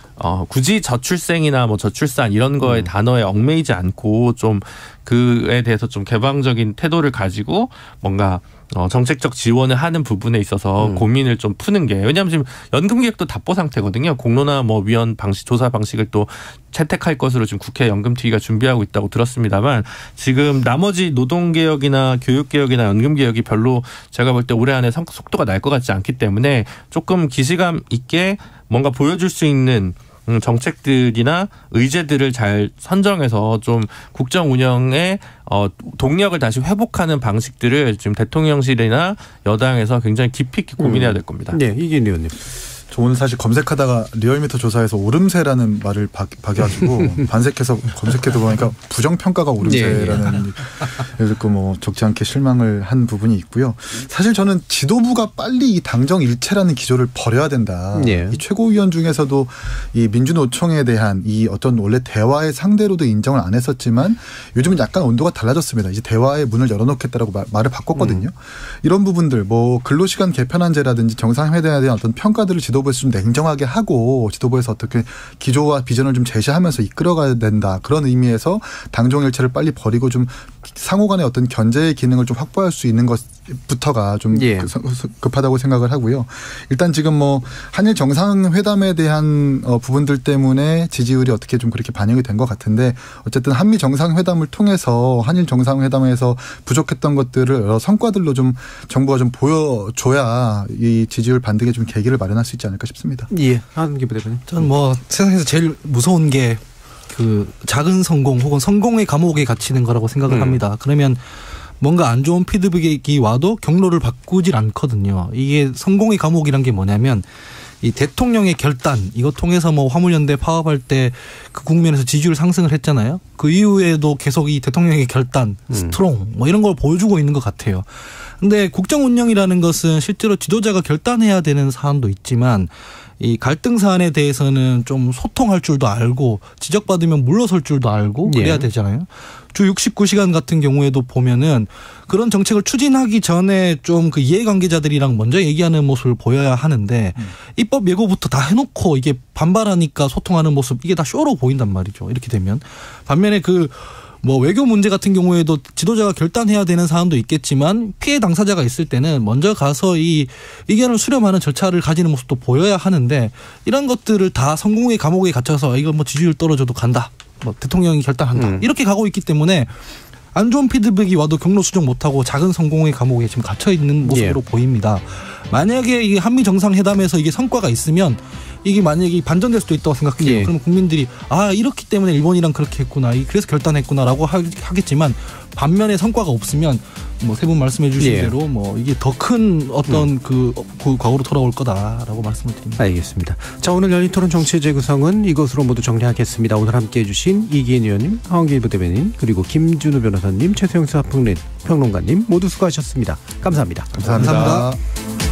굳이 저출생이나 뭐 저출산 이런 거에 단어에 얽매이지 않고 좀 그에 대해서 좀 개방적인 태도를 가지고 뭔가 정책적 지원을 하는 부분에 있어서 고민을 좀 푸는 게 왜냐하면 지금 연금 개혁도 답보 상태거든요. 공론화 뭐 위원 방식 조사 방식을 또 채택할 것으로 지금 국회 연금특위가 준비하고 있다고 들었습니다만 지금 나머지 노동개혁이나 교육개혁이나 연금개혁이 별로 제가 볼 때 올해 안에 속도가 날 것 같지 않기 때문에 조금 기시감 있게 뭔가 보여줄 수 있는 정책들이나 의제들을 잘 선정해서 좀 국정 운영에 동력을 다시 회복하는 방식들을 지금 대통령실이나 여당에서 굉장히 깊이 있게 고민해야 될 겁니다. 네, 이기인 의원님. 저 오늘 사실 검색하다가 리얼미터 조사에서 오름세라는 말을 박여가지고 반색해서 검색해도 보니까 부정평가가 오름세라는 그래서 뭐 적지 않게 실망을 한 부분이 있고요. 사실 저는 지도부가 빨리 이 당정 일체라는 기조를 버려야 된다. 이 최고위원 중에서도 이 민주노총에 대한 이 어떤 원래 대화의 상대로도 인정을 안 했었지만 요즘은 약간 온도가 달라졌습니다. 이제 대화의 문을 열어놓겠다라고 말을 바꿨거든요. 이런 부분들 뭐 근로시간 개편안제라든지 정상회담에 대한 어떤 평가들을 지도부에서 좀 냉정하게 하고 지도부에서 어떻게 기조와 비전을 좀 제시하면서 이끌어가야 된다. 그런 의미에서 당정일체를 빨리 버리고 좀 상호 간의 어떤 견제의 기능을 좀 확보할 수 있는 것부터가 좀 급하다고 생각을 하고요. 일단 지금 뭐 한일 정상회담에 대한 부분들 때문에 지지율이 어떻게 좀 그렇게 반영이 된 것 같은데 어쨌든 한미 정상회담을 통해서 한일 정상회담에서 부족했던 것들을 여러 성과들로 좀 정부가 좀 보여줘야 이 지지율 반등에 좀 계기를 마련할 수 있지 않을까 싶습니다. 예. 한기 부대표님. 저는 뭐 세상에서 제일 무서운 게 그 작은 성공 혹은 성공의 감옥에 갇히는 거라고 생각을 합니다. 그러면 뭔가 안 좋은 피드백이 와도 경로를 바꾸질 않거든요. 이게 성공의 감옥이란 게 뭐냐면 이 대통령의 결단 이거 통해서 뭐 화물연대 파업할 때 그 국면에서 지지율 상승을 했잖아요. 그 이후에도 계속 이 대통령의 결단, 스트롱 뭐 이런 걸 보여주고 있는 것 같아요. 근데 국정 운영이라는 것은 실제로 지도자가 결단해야 되는 사안도 있지만 이 갈등 사안에 대해서는 좀 소통할 줄도 알고 지적받으면 물러설 줄도 알고 그래야 되잖아요. 주 69시간 같은 경우에도 보면은 그런 정책을 추진하기 전에 좀 그 이해관계자들이랑 먼저 얘기하는 모습을 보여야 하는데 입법 예고부터 다 해놓고 이게 반발하니까 소통하는 모습 이게 다 쇼로 보인단 말이죠. 이렇게 되면 반면에 그 뭐 외교 문제 같은 경우에도 지도자가 결단해야 되는 사안도 있겠지만 피해 당사자가 있을 때는 먼저 가서 이 의견을 수렴하는 절차를 가지는 모습도 보여야 하는데 이런 것들을 다 성공의 감옥에 갇혀서 이거 뭐 지지율 떨어져도 간다. 뭐 대통령이 결단한다. 이렇게 가고 있기 때문에 안 좋은 피드백이 와도 경로 수정 못하고 작은 성공의 감옥에 지금 갇혀 있는 모습으로 보입니다. 만약에 이 한미 정상회담에서 이게 성과가 있으면 이게 만약에 반전될 수도 있다고 생각해요. 그럼 국민들이 아 이렇기 때문에 일본이랑 그렇게 했구나. 그래서 결단했구나라고 하겠지만 반면에 성과가 없으면 뭐 세 분 말씀해 주신 대로 뭐 이게 더 큰 어떤 그 과거로 돌아올 거다라고 말씀을 드립니다. 알겠습니다. 자, 오늘 열린 토론 정치의 재구성은 이것으로 모두 정리하겠습니다. 오늘 함께해 주신 이기인 의원님, 황길부 대변인, 그리고 김준우 변호사님, 최소영 시사평론가님 모두 수고하셨습니다. 감사합니다. 감사합니다.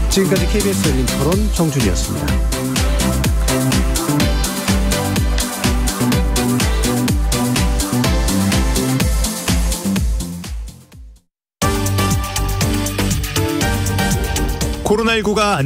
지금까지 KBS 열린 토론 정준이었습니다. 코로나19가